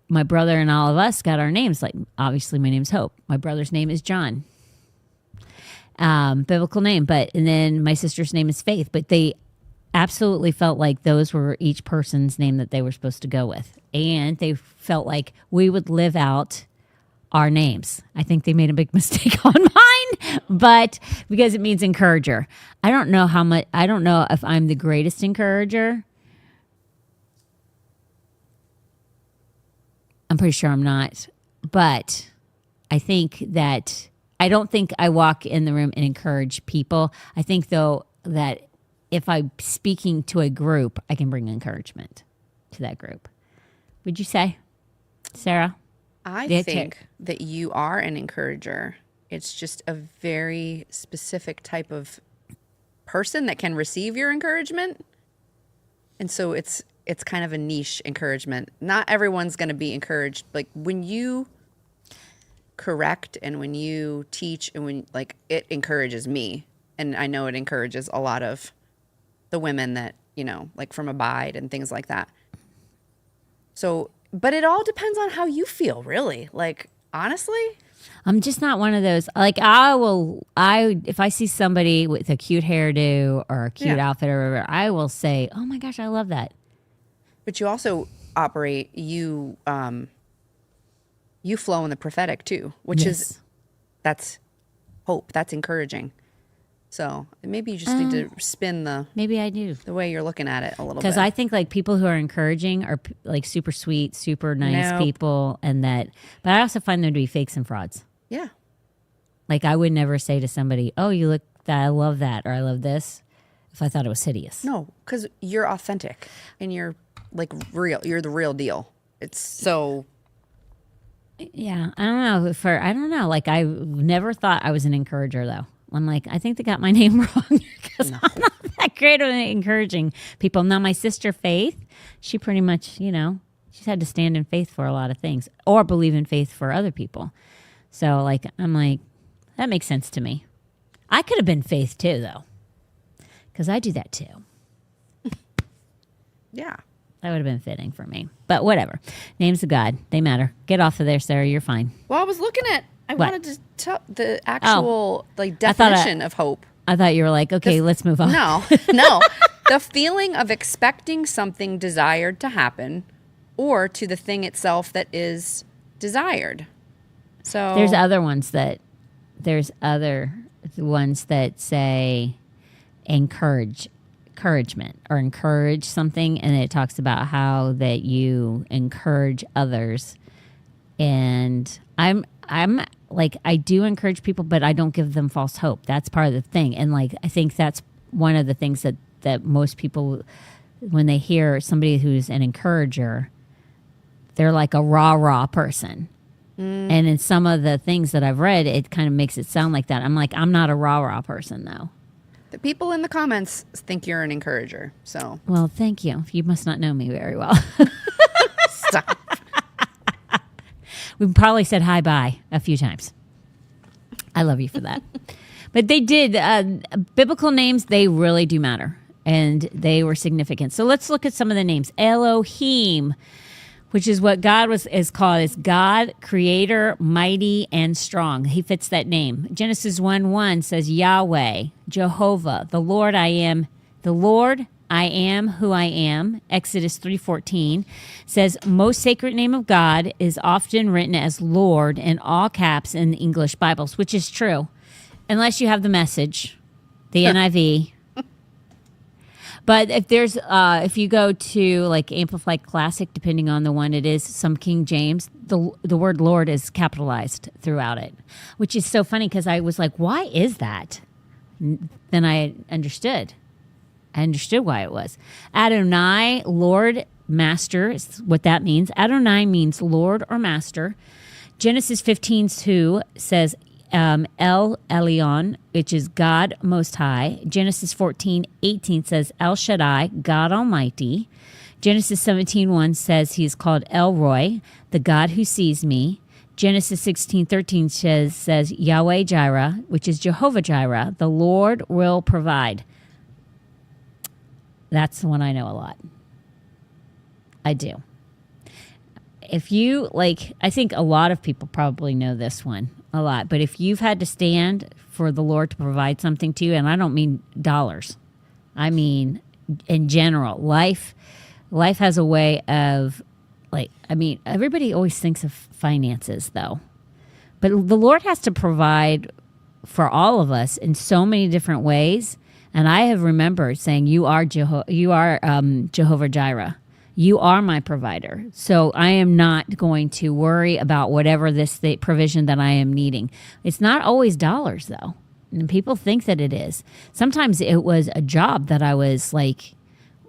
[SPEAKER 1] brother and all of us got our names. Like, obviously my name's Hope. My brother's name is John. Biblical name. And then my sister's name is Faith. But they absolutely felt like those were each person's name that they were supposed to go with. And they felt like we would live out our names. I think they made a big mistake on mine, but because it means encourager. I don't know if I'm the greatest encourager. I'm pretty sure I'm not, but I think that I don't think I walk in the room and encourage people. I think though that if I'm speaking to a group, I can bring encouragement to that group. Would you say, Sarah?
[SPEAKER 2] I think that you are an encourager. It's just a very specific type of person that can receive your encouragement. And so it's kind of a niche encouragement. Not everyone's going to be encouraged. Like when you correct and when you teach and when like it encourages me. And I know it encourages a lot of the women that, you know, like from Abide and things like that. So, but it all depends on how you feel, really. Like, honestly,
[SPEAKER 1] I'm just not one of those. Like, if I see somebody with a cute hairdo or a cute outfit or whatever, I will say, "Oh my gosh, I love that."
[SPEAKER 2] But you also operate, you flow in the prophetic too, which that's hope, that's encouraging. So maybe you just need to spin
[SPEAKER 1] maybe I do
[SPEAKER 2] the way you're looking at it a little bit.
[SPEAKER 1] Because I think like people who are encouraging are like super sweet, super nice people, and that. But I also find them to be fakes and frauds.
[SPEAKER 2] Yeah.
[SPEAKER 1] Like I would never say to somebody, "Oh, you look that I love that," or "I love this," if I thought it was hideous.
[SPEAKER 2] No, because you're authentic and you're like real. You're the real deal. It's so.
[SPEAKER 1] Yeah, I don't know. Like I never thought I was an encourager though. I'm like, I think they got my name wrong because I'm not that great at encouraging people. Now, my sister Faith, she pretty much, she's had to stand in faith for a lot of things or believe in faith for other people. So, like, I'm like, that makes sense to me. I could have been Faith too, though, because I do that too.
[SPEAKER 2] Yeah.
[SPEAKER 1] That would have been fitting for me. But whatever. Names of God, they matter. Get off of there, Sarah. You're fine.
[SPEAKER 2] Well, I I
[SPEAKER 1] What?
[SPEAKER 2] wanted to tell the actual like
[SPEAKER 1] I thought
[SPEAKER 2] definition of hope.
[SPEAKER 1] I thought you were like, okay, let's move on.
[SPEAKER 2] No, no. The feeling of expecting something desired to happen or to the thing itself that is desired. So
[SPEAKER 1] There's other ones that say encouragement or encourage something, and it talks about how that you encourage others. And I'm like, I do encourage people, but I don't give them false hope. That's part of the thing. And like, I think that's one of the things that most people, when they hear somebody who's an encourager, they're like a rah person. And in some of the things that I've read, it kind of makes it sound like that. I'm like, I'm not a rah person, though.
[SPEAKER 2] the people in the comments think you're an encourager. So
[SPEAKER 1] Well, thank you. You must not know me very well.
[SPEAKER 2] stop.
[SPEAKER 1] We probably said hi-bye a few times. I love you for that. But they did. Biblical names, they really do matter. And they were significant. So let's look at some of the names. Elohim, which is what God is called, is God, creator, mighty, and strong. He fits that name. Genesis 1:1 says Yahweh, Jehovah, the Lord I am who I am. Exodus 3:14 says most sacred name of God is often written as Lord in all caps in the English Bibles, which is true, unless you have the Message, the NIV. But if you go to like Amplified Classic, depending on the one it is, some King James, the word Lord is capitalized throughout it, which is so funny because I was like, why is that? Then I understood. I understood why it was. Adonai, Lord, Master, is what that means. Adonai means Lord or Master. Genesis 15:2 says El Elyon, which is God Most High. Genesis 14:18 says El Shaddai, God Almighty. Genesis 17:1 says he's called El Roy, the God who sees me. Genesis 16:13 says Yahweh Jireh, which is Jehovah Jireh, the Lord will provide. That's the one I know a lot. I do. If you, like, I think a lot of people probably know this one a lot, but if you've had to stand for the Lord to provide something to you, and I don't mean dollars, I mean in general, life has a way of, like, I mean, everybody always thinks of finances though, but the Lord has to provide for all of us in so many different ways. And I have remembered saying, you are Jehovah Jireh. You are my provider. So I am not going to worry about whatever the provision that I am needing. It's not always dollars, though. And people think that it is. Sometimes it was a job that I was like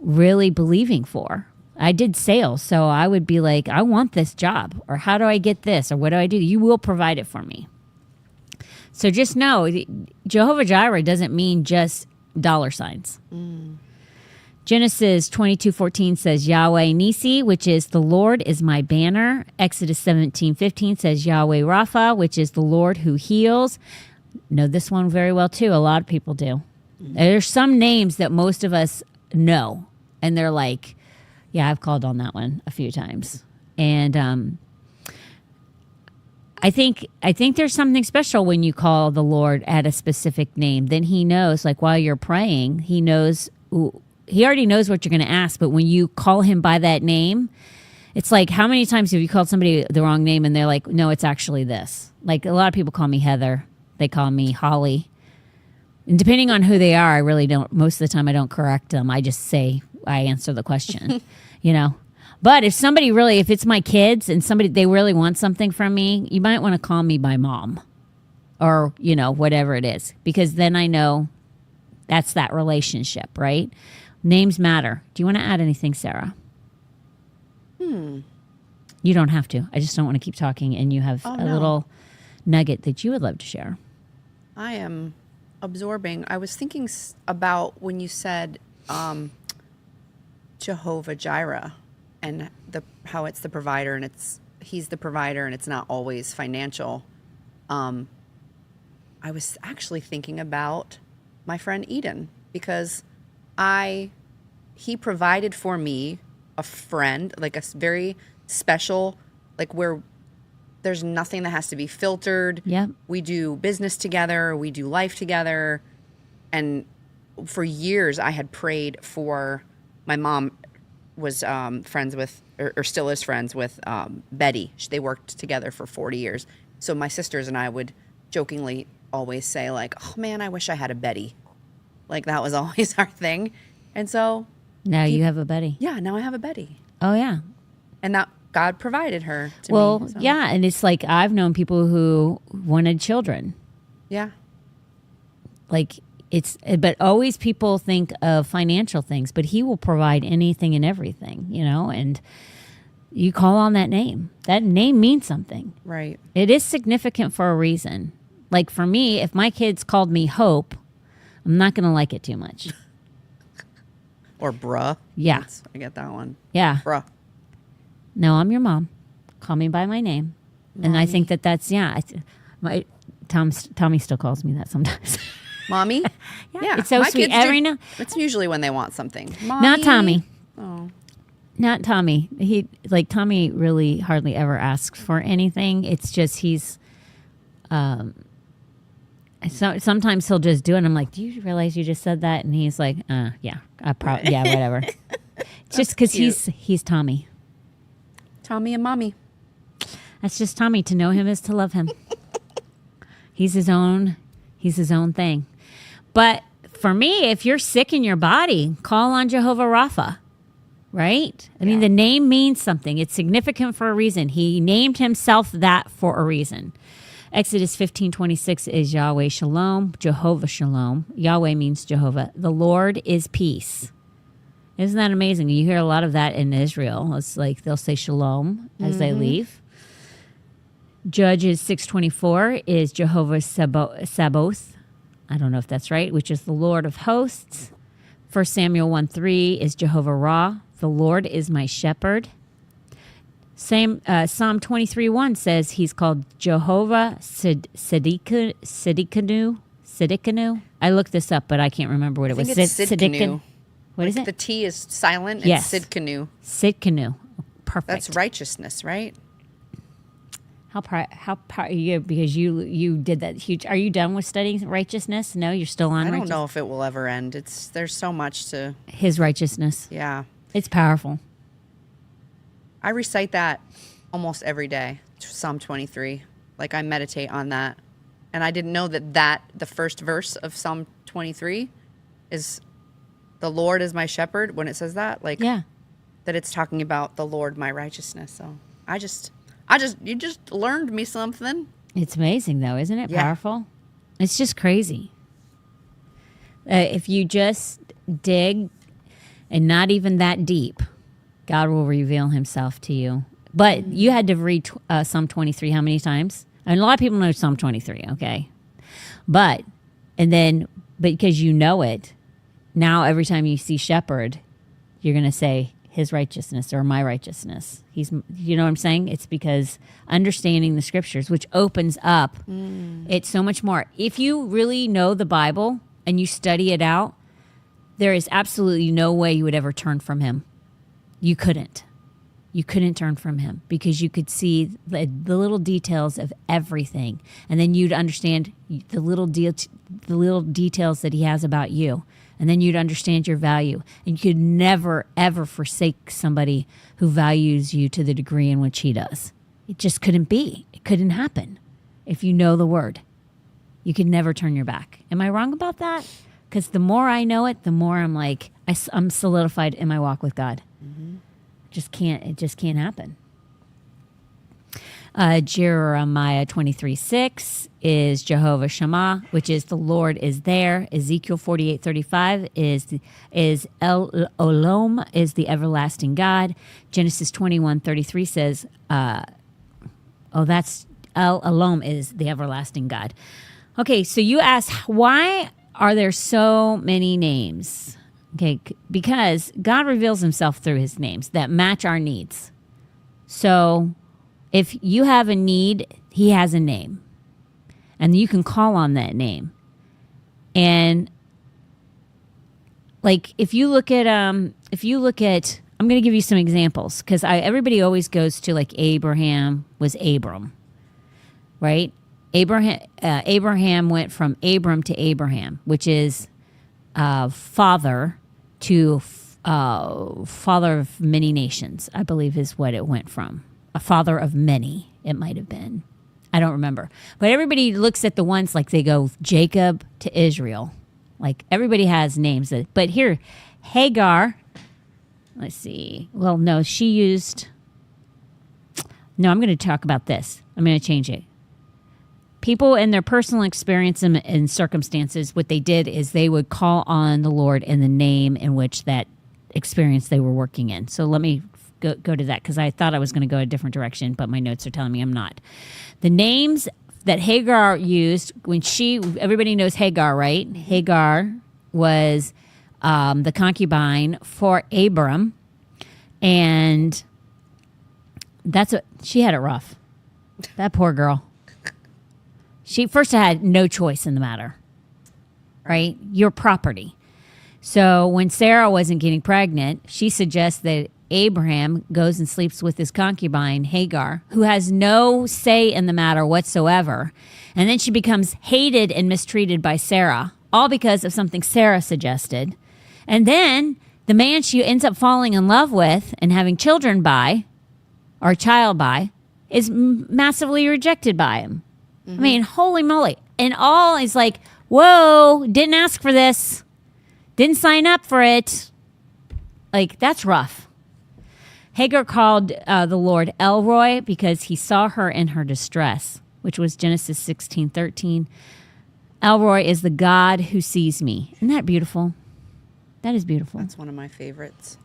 [SPEAKER 1] really believing for. I did sales. So I would be like, I want this job. Or how do I get this? Or what do I do? You will provide it for me. So just know, Jehovah Jireh doesn't mean just dollar signs. Genesis 22:14 says Yahweh Nisi, which is the Lord is my banner. Exodus 17:15 says Yahweh Rapha, which is the Lord who heals. Know this one very well too. A lot of people do. There's some names that most of us know, and they're like, yeah, I've called on that one a few times. And I think there's something special when you call the Lord at a specific name. Then he knows, like while you're praying, he already knows what you're going to ask. But when you call him by that name, it's like, how many times have you called somebody the wrong name and they're like, no, it's actually this. Like a lot of people call me Heather. They call me Holly. And depending on who they are, I really don't, most of the time I don't correct them. I just say, I answer the question, you know. But if it's my kids and they really want something from me, you might want to call me by mom or, you know, whatever it is, because then I know that's that relationship, right? Names matter. Do you want to add anything, Sarah? You don't have to. I just don't want to keep talking and you have little nugget that you would love to share.
[SPEAKER 2] I am absorbing. I was thinking about when you said Jehovah Jireh. And how it's the provider, and he's the provider, and it's not always financial. I was actually thinking about my friend Eden, because he provided for me a friend, like a very special, like where There's nothing that has to be filtered.
[SPEAKER 1] Yep.
[SPEAKER 2] We do business together. We do life together. And for years, I had prayed for my mom was friends with, or still is friends with Betty. They worked together for 40 years. So my sisters and I would jokingly always say like, oh man, I wish I had a Betty. Like that was always our thing. And so
[SPEAKER 1] Now you have a Betty.
[SPEAKER 2] yeah, now I have a Betty.
[SPEAKER 1] Oh, yeah.
[SPEAKER 2] And that God provided her to
[SPEAKER 1] Well,
[SPEAKER 2] me. So,
[SPEAKER 1] yeah. And it's like I've known people who wanted children.
[SPEAKER 2] Yeah.
[SPEAKER 1] Like but always people think of financial things, but he will provide anything and everything, and you call on that name. That name means something.
[SPEAKER 2] Right.
[SPEAKER 1] It is significant for a reason. Like for me, if my kids called me Hope, I'm not going to like it too much.
[SPEAKER 2] Or bruh.
[SPEAKER 1] Yeah.
[SPEAKER 2] I get that one.
[SPEAKER 1] Yeah.
[SPEAKER 2] Bruh.
[SPEAKER 1] No, I'm your mom. Call me by my name. And I think that's, Tommy still calls me that sometimes.
[SPEAKER 2] Mommy? Yeah.
[SPEAKER 1] It's so
[SPEAKER 2] my
[SPEAKER 1] sweet.
[SPEAKER 2] kids do-
[SPEAKER 1] Now,
[SPEAKER 2] It's usually when they want something. Mommy.
[SPEAKER 1] not Tommy.
[SPEAKER 2] Oh.
[SPEAKER 1] Not Tommy. Tommy really hardly ever asks for anything. It's just he's, so sometimes he'll just do it. And I'm like, do you realize you just said that? And he's like, yeah, whatever. It's just because he's Tommy.
[SPEAKER 2] Tommy and Mommy.
[SPEAKER 1] That's just Tommy. To know him is to love him. He's his own thing. But for me, if you're sick in your body, call on Jehovah Rapha. Right? I mean, the name means something. It's significant for a reason. He named himself that for a reason. Exodus 15:26 is Yahweh Shalom, Jehovah Shalom. Yahweh means Jehovah. The Lord is peace. Isn't that amazing? You hear a lot of that in Israel. It's like they'll say Shalom as they leave. Judges 6:24 is Jehovah Sabaoth. I don't know if that's right, which is the Lord of hosts. 1 Samuel 1:3 is Jehovah Ra. The Lord is my shepherd. Psalm 23:1 says he's called Jehovah Siddiqenu. I looked this up, but I can't remember what it was.
[SPEAKER 2] It's Sidkenu.
[SPEAKER 1] What is it?
[SPEAKER 2] The T is silent.
[SPEAKER 1] Yes.
[SPEAKER 2] It's Sidkenu.
[SPEAKER 1] Sidkenu. Perfect.
[SPEAKER 2] That's righteousness, right?
[SPEAKER 1] How you because you did that huge. Are you done with studying righteousness? No, you're still on.
[SPEAKER 2] I don't know if it will ever end. There's so much to.
[SPEAKER 1] His righteousness.
[SPEAKER 2] Yeah.
[SPEAKER 1] It's powerful.
[SPEAKER 2] I recite that almost every day, Psalm 23. Like I meditate on that. And I didn't know that the first verse of Psalm 23 is the Lord is my shepherd when it says that. Like
[SPEAKER 1] Yeah.
[SPEAKER 2] that it's talking about the Lord my righteousness. So you just learned me something.
[SPEAKER 1] It's amazing, though, isn't it?
[SPEAKER 2] Yeah.
[SPEAKER 1] Powerful. It's just crazy. If you just dig and not even that deep, God will reveal himself to you. But you had to read Psalm 23 how many times? And a lot of people know Psalm 23, okay? But because you know it, now every time you see shepherd, you're going to say his righteousness or my righteousness. You know what I'm saying? It's because understanding the scriptures, which opens up, it's so much more. If you really know the Bible and you study it out, there is absolutely no way you would ever turn from him. You couldn't. You couldn't turn from him because you could see the little details of everything. And then you'd understand the little details that he has about you. And then you'd understand your value. And you could never, ever forsake somebody who values you to the degree in which he does. It just couldn't be. It couldn't happen if you know the word. You could never turn your back. Am I wrong about that? Because the more I know it, the more I'm like, I'm solidified in my walk with God. Mm-hmm. It just can't happen. Jeremiah 23:6 is Jehovah Shammah, which is the Lord is there. Ezekiel 48:35 is El Olam, is the everlasting God. Genesis 21:33 says, that's El Olam is the everlasting God. Okay, so you ask, why are there so many names? Okay, because God reveals himself through his names that match our needs. So if you have a need, he has a name. And you can call on that name. And like if you look at I'm going to give you some examples because everybody always goes to like Abraham was Abram. right? Abraham went from Abram to Abraham, which is father to father of many nations, I believe is what it went from. A father of many, it might have been. I don't remember. But everybody looks at the ones like they go Jacob to Israel. Like everybody has names. But here, Hagar, let's see. Well, no, she used... No, I'm going to talk about this. I'm going to change it. People in their personal experience and circumstances, what they did is they would call on the Lord in the name in which that experience they were working in. So let me go to that because I thought I was going to go a different direction, but my notes are telling me I'm not. The names that Hagar used when everybody knows Hagar, right? Hagar was the concubine for Abram, and she had it rough. That poor girl. She first had no choice in the matter, right? Your property. So when Sarah wasn't getting pregnant, she suggests that Abraham goes and sleeps with his concubine, Hagar, who has no say in the matter whatsoever. And then she becomes hated and mistreated by Sarah, all because of something Sarah suggested. And then the man she ends up falling in love with and having children by, or a child by, is massively rejected by him. I mean, holy moly. And all is like, whoa, didn't ask for this. Didn't sign up for it. Like, that's rough. Hagar called the Lord Elroy because he saw her in her distress, which was Genesis 16:13. Elroy is the God who sees me. Isn't that beautiful? That is beautiful.
[SPEAKER 2] That's one of my favorites.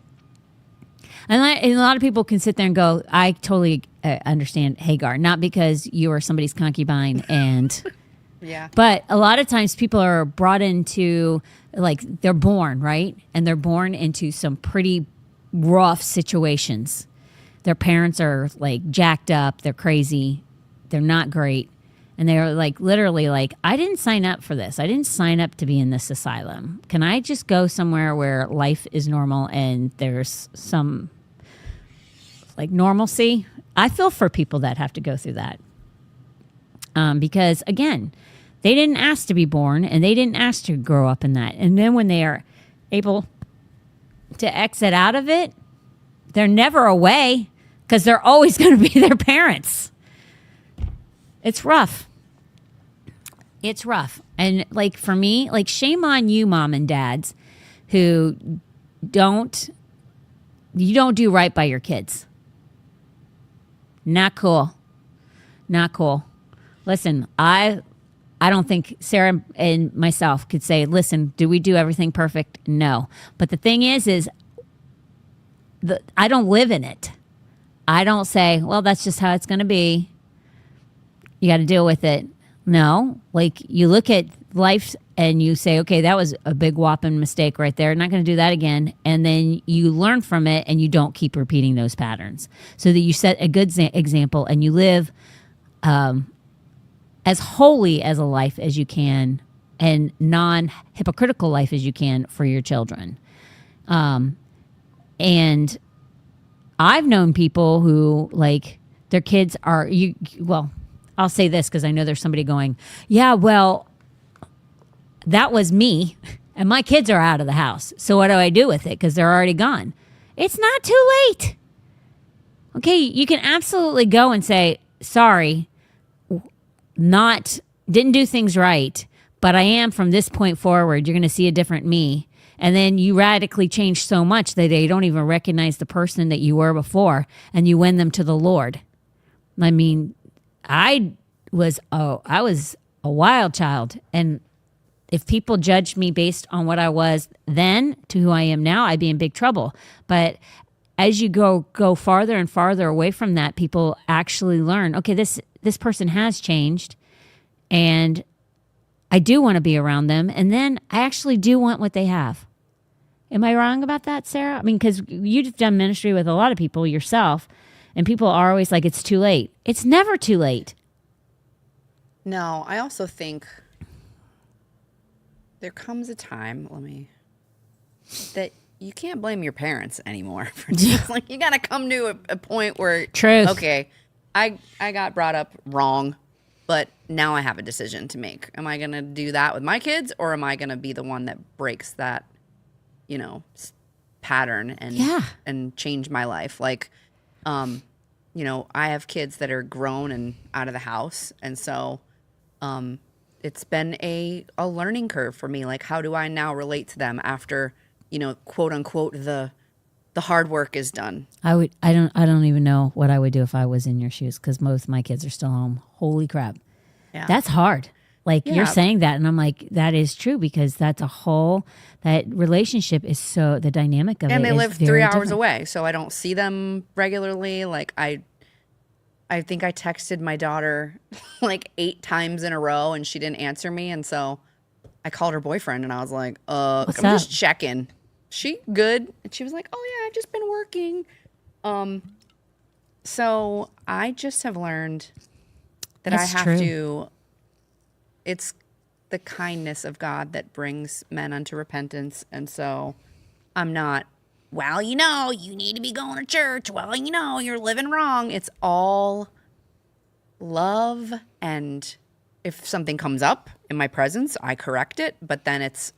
[SPEAKER 1] And a lot of people can sit there and go, I totally understand Hagar, not because you are somebody's concubine and...
[SPEAKER 2] Yeah.
[SPEAKER 1] But a lot of times people are brought into, like, they're born, right? And they're born into some pretty rough situations. Their parents are, like, jacked up. They're crazy. They're not great. And they're, like, literally like, I didn't sign up for this. I didn't sign up to be in this asylum. Can I just go somewhere where life is normal and there's some... like normalcy? I feel for people that have to go through that. Because, again, they didn't ask to be born and they didn't ask to grow up in that. And then when they are able to exit out of it, they're never away because they're always going to be their parents. It's rough. It's rough. And, like, for me, like, shame on you, mom and dads, who you don't do right by your kids. Not cool. Not cool. Listen, I don't think Sarah and myself could say, listen, do we do everything perfect? No. But the thing is I don't live in it. I don't say, well, that's just how it's going to be. You got to deal with it. No. Like, you look at life and you say, okay, that was a big whopping mistake right there. Not going to do that again. And then you learn from it and you don't keep repeating those patterns so that you set a good example and you live as holy as a life as you can and non-hypocritical life as you can for your children. And I've known people who, like, their kids are, well, I'll say this because I know there's somebody going, yeah, well, that was me, and my kids are out of the house. So what do I do with it? Because they're already gone. It's not too late. Okay, you can absolutely go and say, sorry, didn't do things right, but I am from this point forward. You're going to see a different me. And then you radically change so much that they don't even recognize the person that you were before, and you win them to the Lord. I mean, I was a wild child, and if people judged me based on what I was then to who I am now, I'd be in big trouble. But as you go farther and farther away from that, people actually learn, okay, this person has changed, and I do want to be around them, and then I actually do want what they have. Am I wrong about that, Sarah? I mean, because you've done ministry with a lot of people yourself, and people are always like, it's too late. It's never too late.
[SPEAKER 2] No, I also think there comes a time, that you can't blame your parents anymore. For just, like, you got to come to a point where,
[SPEAKER 1] Truth.
[SPEAKER 2] okay, I got brought up wrong. But now I have a decision to make. Am I going to do that with my kids, or am I going to be the one that breaks that, pattern and change my life? Like, I have kids that are grown and out of the house. And so it's been a learning curve for me. Like, how do I now relate to them after, quote unquote, the hard work is done?
[SPEAKER 1] I don't even know what I would do if I was in your shoes, because most of my kids are still home. Holy crap.
[SPEAKER 2] Yeah.
[SPEAKER 1] That's hard. Like,
[SPEAKER 2] Yeah.
[SPEAKER 1] you're saying that, and I'm like, that is true, because that relationship is the dynamic of it.
[SPEAKER 2] And they
[SPEAKER 1] is
[SPEAKER 2] live
[SPEAKER 1] very
[SPEAKER 2] 3 hours
[SPEAKER 1] different.
[SPEAKER 2] away, so I don't see them regularly. Like, I think I texted my daughter like 8 times in a row, and she didn't answer me. And so I called her boyfriend, and I was like, I'm just checking. She good? And she was like, oh yeah, I've just been working. So I just have learned that
[SPEAKER 1] That's
[SPEAKER 2] I have
[SPEAKER 1] true.
[SPEAKER 2] to, it's the kindness of God that brings men unto repentance. And so I'm not, well, you need to be going to church. Well, you're living wrong. It's all love. And if something comes up in my presence, I correct it. But then it's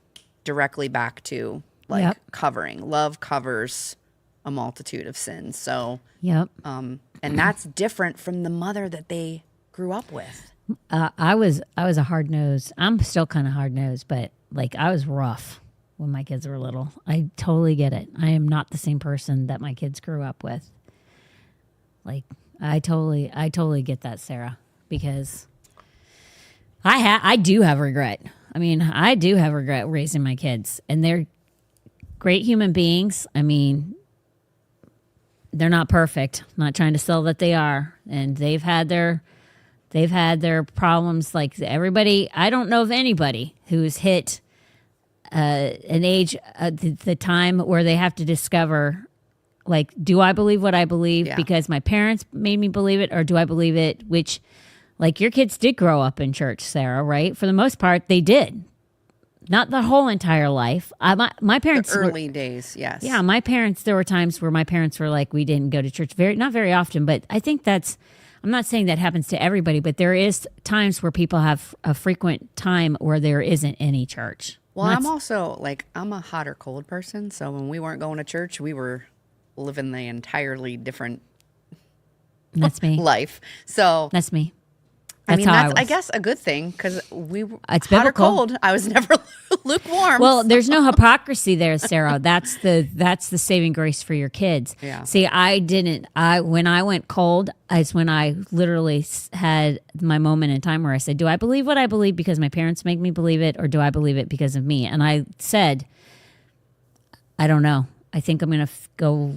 [SPEAKER 2] directly back to covering. Love covers a multitude of sins. So,
[SPEAKER 1] Yep.
[SPEAKER 2] and that's different from the mother that they grew up with.
[SPEAKER 1] I was a hard nosed. I'm still kind of hard nosed, but like, I was rough when my kids were little. I totally get it. I am not the same person that my kids grew up with. Like, I totally get that, Sarah, because I do have regret. I mean, I do have regret raising my kids, and they're great human beings. I mean, they're not perfect. I'm not trying to sell that they are, and they've had their problems like everybody. I don't know of anybody who's hit an age, the time where they have to discover, like, do I believe what I believe because my parents made me believe it, or do I believe it, which, like, your kids did grow up in church, Sarah, right? For the most part, they did. Not the whole entire life. My parents,
[SPEAKER 2] The early days, yes.
[SPEAKER 1] yeah, my parents, there were times where my parents were like, we didn't go to church not very often, but I think I'm not saying that happens to everybody, but there is times where people have a frequent time where there isn't any church.
[SPEAKER 2] Well, I'm also like, I'm a hot or cold person. So when we weren't going to church, we were living the entirely different
[SPEAKER 1] That's me.
[SPEAKER 2] life. So
[SPEAKER 1] That's me.
[SPEAKER 2] I mean,
[SPEAKER 1] how
[SPEAKER 2] that's,
[SPEAKER 1] was.
[SPEAKER 2] I guess, a good thing, because we were
[SPEAKER 1] It's
[SPEAKER 2] hot or
[SPEAKER 1] biblical.
[SPEAKER 2] cold. I was never lukewarm.
[SPEAKER 1] Well, there's no hypocrisy there, Sarah. That's the saving grace for your kids.
[SPEAKER 2] Yeah.
[SPEAKER 1] See, when I went cold, it's when I literally had my moment in time where I said, do I believe what I believe because my parents make me believe it, or do I believe it because of me? And I said, I don't know. I think I'm going to go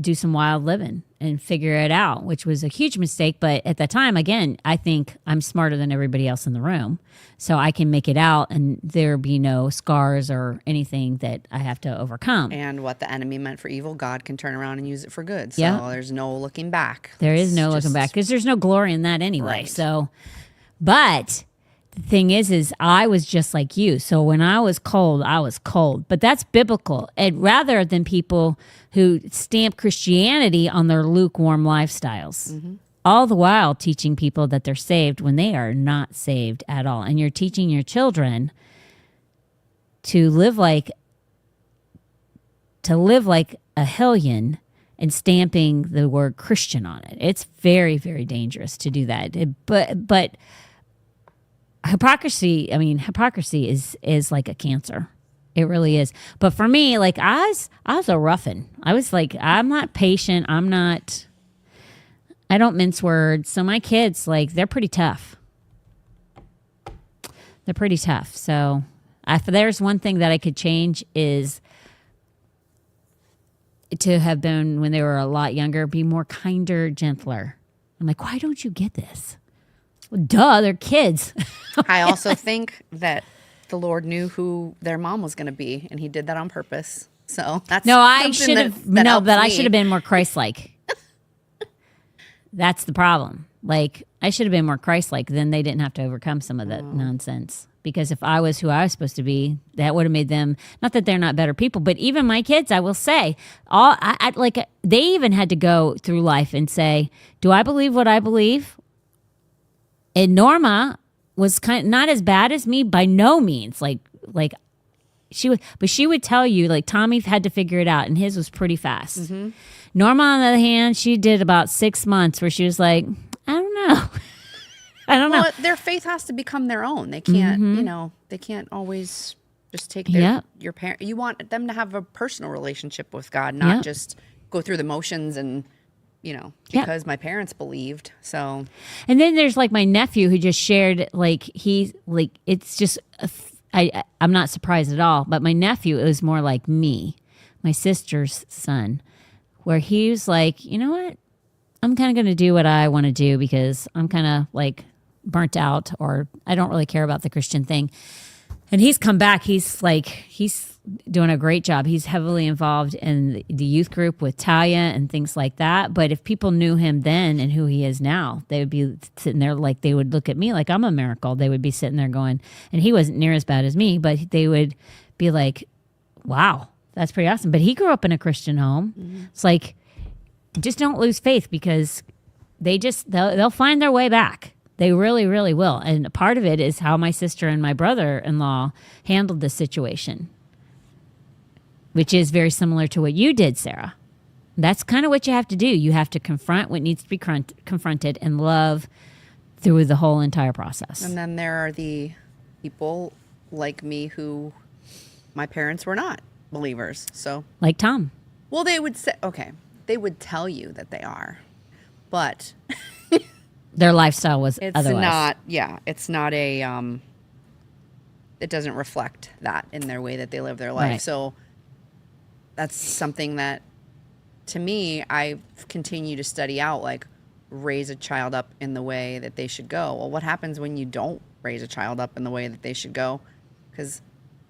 [SPEAKER 1] do some wild living and figure it out, which was a huge mistake. But at the time, again, I think I'm smarter than everybody else in the room. So I can make it out, and there be no scars or anything that I have to overcome.
[SPEAKER 2] And what the enemy meant for evil, God can turn around and use it for good. So
[SPEAKER 1] Yeah.
[SPEAKER 2] there's no looking back.
[SPEAKER 1] There is
[SPEAKER 2] It's
[SPEAKER 1] no looking
[SPEAKER 2] just-
[SPEAKER 1] back, because there's no glory in that anyway.
[SPEAKER 2] Right.
[SPEAKER 1] So, but the thing is I was just like you. So when I was cold, I was cold. But that's biblical. And rather than people who stamp Christianity on their lukewarm lifestyles, all the while teaching people that they're saved when they are not saved at all. And you're teaching your children to live like a hellion and stamping the word Christian on it. It's very, very dangerous to do that. But hypocrisy is like a cancer. It really is. But for me, like, I was a roughing. I was like, I'm not patient. I don't mince words. So my kids, like, they're pretty tough. They're pretty tough. So if there's one thing that I could change, is to have been, when they were a lot younger, be more kinder, gentler. I'm like, why don't you get this? Well, duh, they're kids.
[SPEAKER 2] I also think that the Lord knew who their mom was going to be, and he did that on purpose. So that's
[SPEAKER 1] No, I
[SPEAKER 2] something
[SPEAKER 1] should have.
[SPEAKER 2] that
[SPEAKER 1] No,
[SPEAKER 2] helps
[SPEAKER 1] but I
[SPEAKER 2] me.
[SPEAKER 1] should have been more Christ-like. That's the problem. Like, I should have been more Christ-like. Then they didn't have to overcome some of that nonsense. Because if I was who I was supposed to be, that would have made them. Not that they're not better people, but even my kids, I will say, they even had to go through life and say, "Do I believe what I believe, And Norma was kind of not as bad as me by no means. Like she would, but she would tell you like Tommy had to figure it out, and his was pretty fast. Mm-hmm. Norma, on the other hand, she did about 6 months where she was like, I don't know. I don't know.
[SPEAKER 2] Their faith has to become their own. They can't, they can't always just take your parent. You want them to have a personal relationship with God, not just go through the motions and, because my parents believed. So,
[SPEAKER 1] and then there's like my nephew who just shared it's just I'm not surprised at all. But my nephew is more like me, my sister's son, where he was like, you know what? I'm kind of going to do what I want to do because I'm kind of like burnt out, or I don't really care about the Christian thing. And he's come back. He's doing a great job. He's heavily involved in the youth group with Talia and things like that. But if people knew him then and who he is now, they would be sitting there like they would look at me like I'm a miracle. They would be sitting there going, and he wasn't near as bad as me, but they would be like, wow, that's pretty awesome. But he grew up in a Christian home. Mm-hmm. It's like, just don't lose faith, because they'll find their way back. They really, really will. And part of it is how my sister and my brother-in-law handled this situation, which is very similar to what you did, Sarah. That's kind of what you have to do. You have to confront what needs to be confronted and love through the whole entire process.
[SPEAKER 2] And then there are the people like me who my parents were not believers. So,
[SPEAKER 1] like Tom.
[SPEAKER 2] Well, they would say, okay, they would tell you that they are, but
[SPEAKER 1] their lifestyle was otherwise.
[SPEAKER 2] It's not a, it doesn't reflect that in their way that they live their life.
[SPEAKER 1] Right.
[SPEAKER 2] So that's something that, to me, I continue to study out, like raise a child up in the way that they should go. Well, what happens when you don't raise a child up in the way that they should go? Because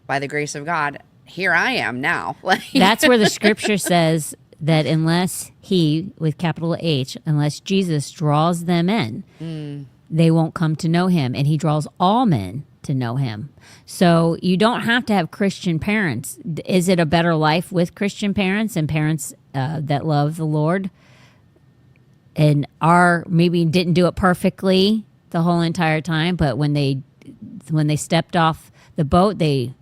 [SPEAKER 2] by the grace of God, here I am now.
[SPEAKER 1] That's where the scripture says that unless he, with capital H, unless Jesus draws them in, they won't come to know him. And he draws all men to know him. So you don't have to have Christian parents. Is it a better life with Christian parents and parents that love the Lord and maybe didn't do it perfectly the whole entire time, but when they stepped off the boat, they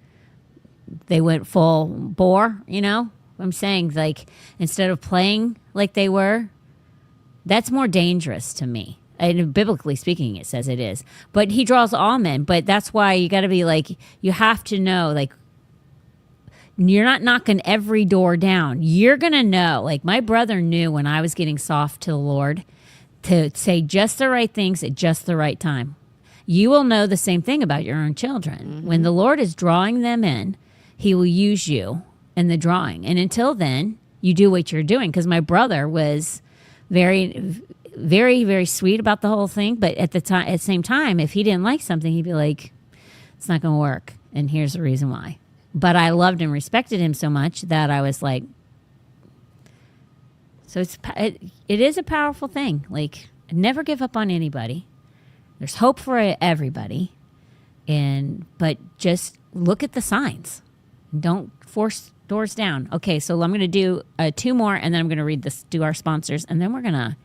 [SPEAKER 1] went full bore, I'm saying, like, instead of playing like they were, that's more dangerous to me. And biblically speaking, it says it is. But he draws all men. But that's why you got to be like, you have to know, like, you're not knocking every door down. You're going to know. Like, my brother knew when I was getting soft to the Lord to say just the right things at just the right time. You will know the same thing about your own children. Mm-hmm. When the Lord is drawing them in, he will use you in the drawing. And until then, you do what you're doing. Because my brother was very, very, very sweet about the whole thing. But at the same time, if he didn't like something, he'd be like, it's not going to work. And here's the reason why. But I loved and respected him so much that I was like, so it is a powerful thing. Like, never give up on anybody. There's hope for everybody. But just look at the signs. Don't force doors down. Okay, so I'm going to do 2 more, and then I'm going to do our sponsors, and then we're going to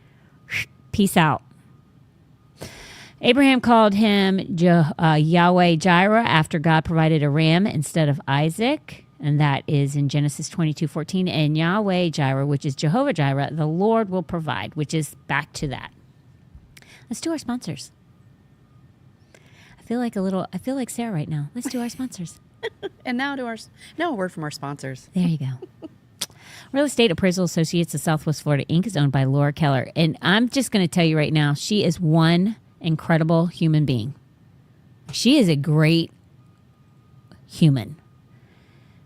[SPEAKER 1] peace out. Abraham called him Yahweh Jireh after God provided a ram instead of Isaac, and that is in Genesis 22:14. And Yahweh Jireh, which is Jehovah Jireh, the Lord will provide, which is back to that. Let's do our sponsors. I feel like Sarah right now. Let's do our sponsors.
[SPEAKER 2] And now a word from our sponsors.
[SPEAKER 1] There you go. Real Estate Appraisal Associates of Southwest Florida, Inc. is owned by Laura Keller. And I'm just going to tell you right now, she is one incredible human being. She is a great human.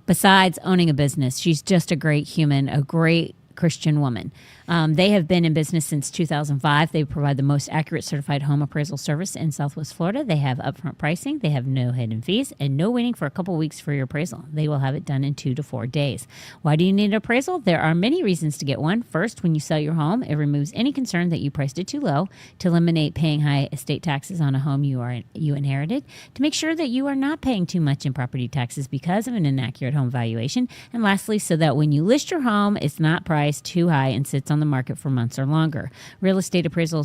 [SPEAKER 1] Besides owning a business, she's just a great human, a great Christian woman. They have been in business since 2005. They provide the most accurate certified home appraisal service in Southwest Florida. They have upfront pricing. They have no hidden fees and no waiting for a couple weeks for your appraisal. They will have it done in 2 to 4 days. Why do you need an appraisal? There are many reasons to get one. First, when you sell your home, it removes any concern that you priced it too low to eliminate paying high estate taxes on a home you inherited, to make sure that you are not paying too much in property taxes because of an inaccurate home valuation, and lastly, so that when you list your home, it's not priced too high and sits on the market for months or longer. Real Estate Appraisal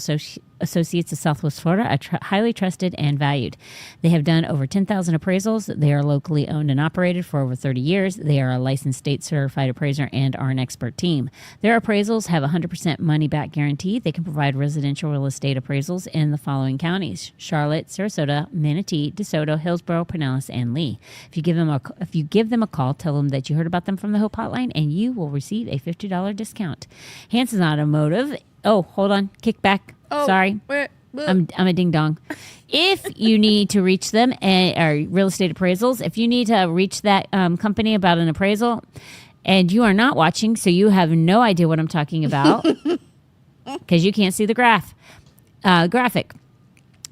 [SPEAKER 1] Associates of Southwest Florida are highly trusted and valued. They have done over 10,000 appraisals. They are locally owned and operated for over 30 years. They are a licensed state certified appraiser and are an expert team. Their appraisals have a 100% money back guarantee. They can provide residential real estate appraisals in the following counties: Charlotte, Sarasota, Manatee, DeSoto, Hillsborough, Pinellas, and Lee. If you give them a call, tell them that you heard about them from the Hope Hotline, and you will receive a $50 discount. Hanson Automotive. Oh, hold on. Kick back.
[SPEAKER 2] Oh,
[SPEAKER 1] Sorry. I'm a ding dong. If you need to reach them, or real estate appraisals, if you need to reach that company about an appraisal, and you are not watching, so you have no idea what I'm talking about, because you can't see the graphic.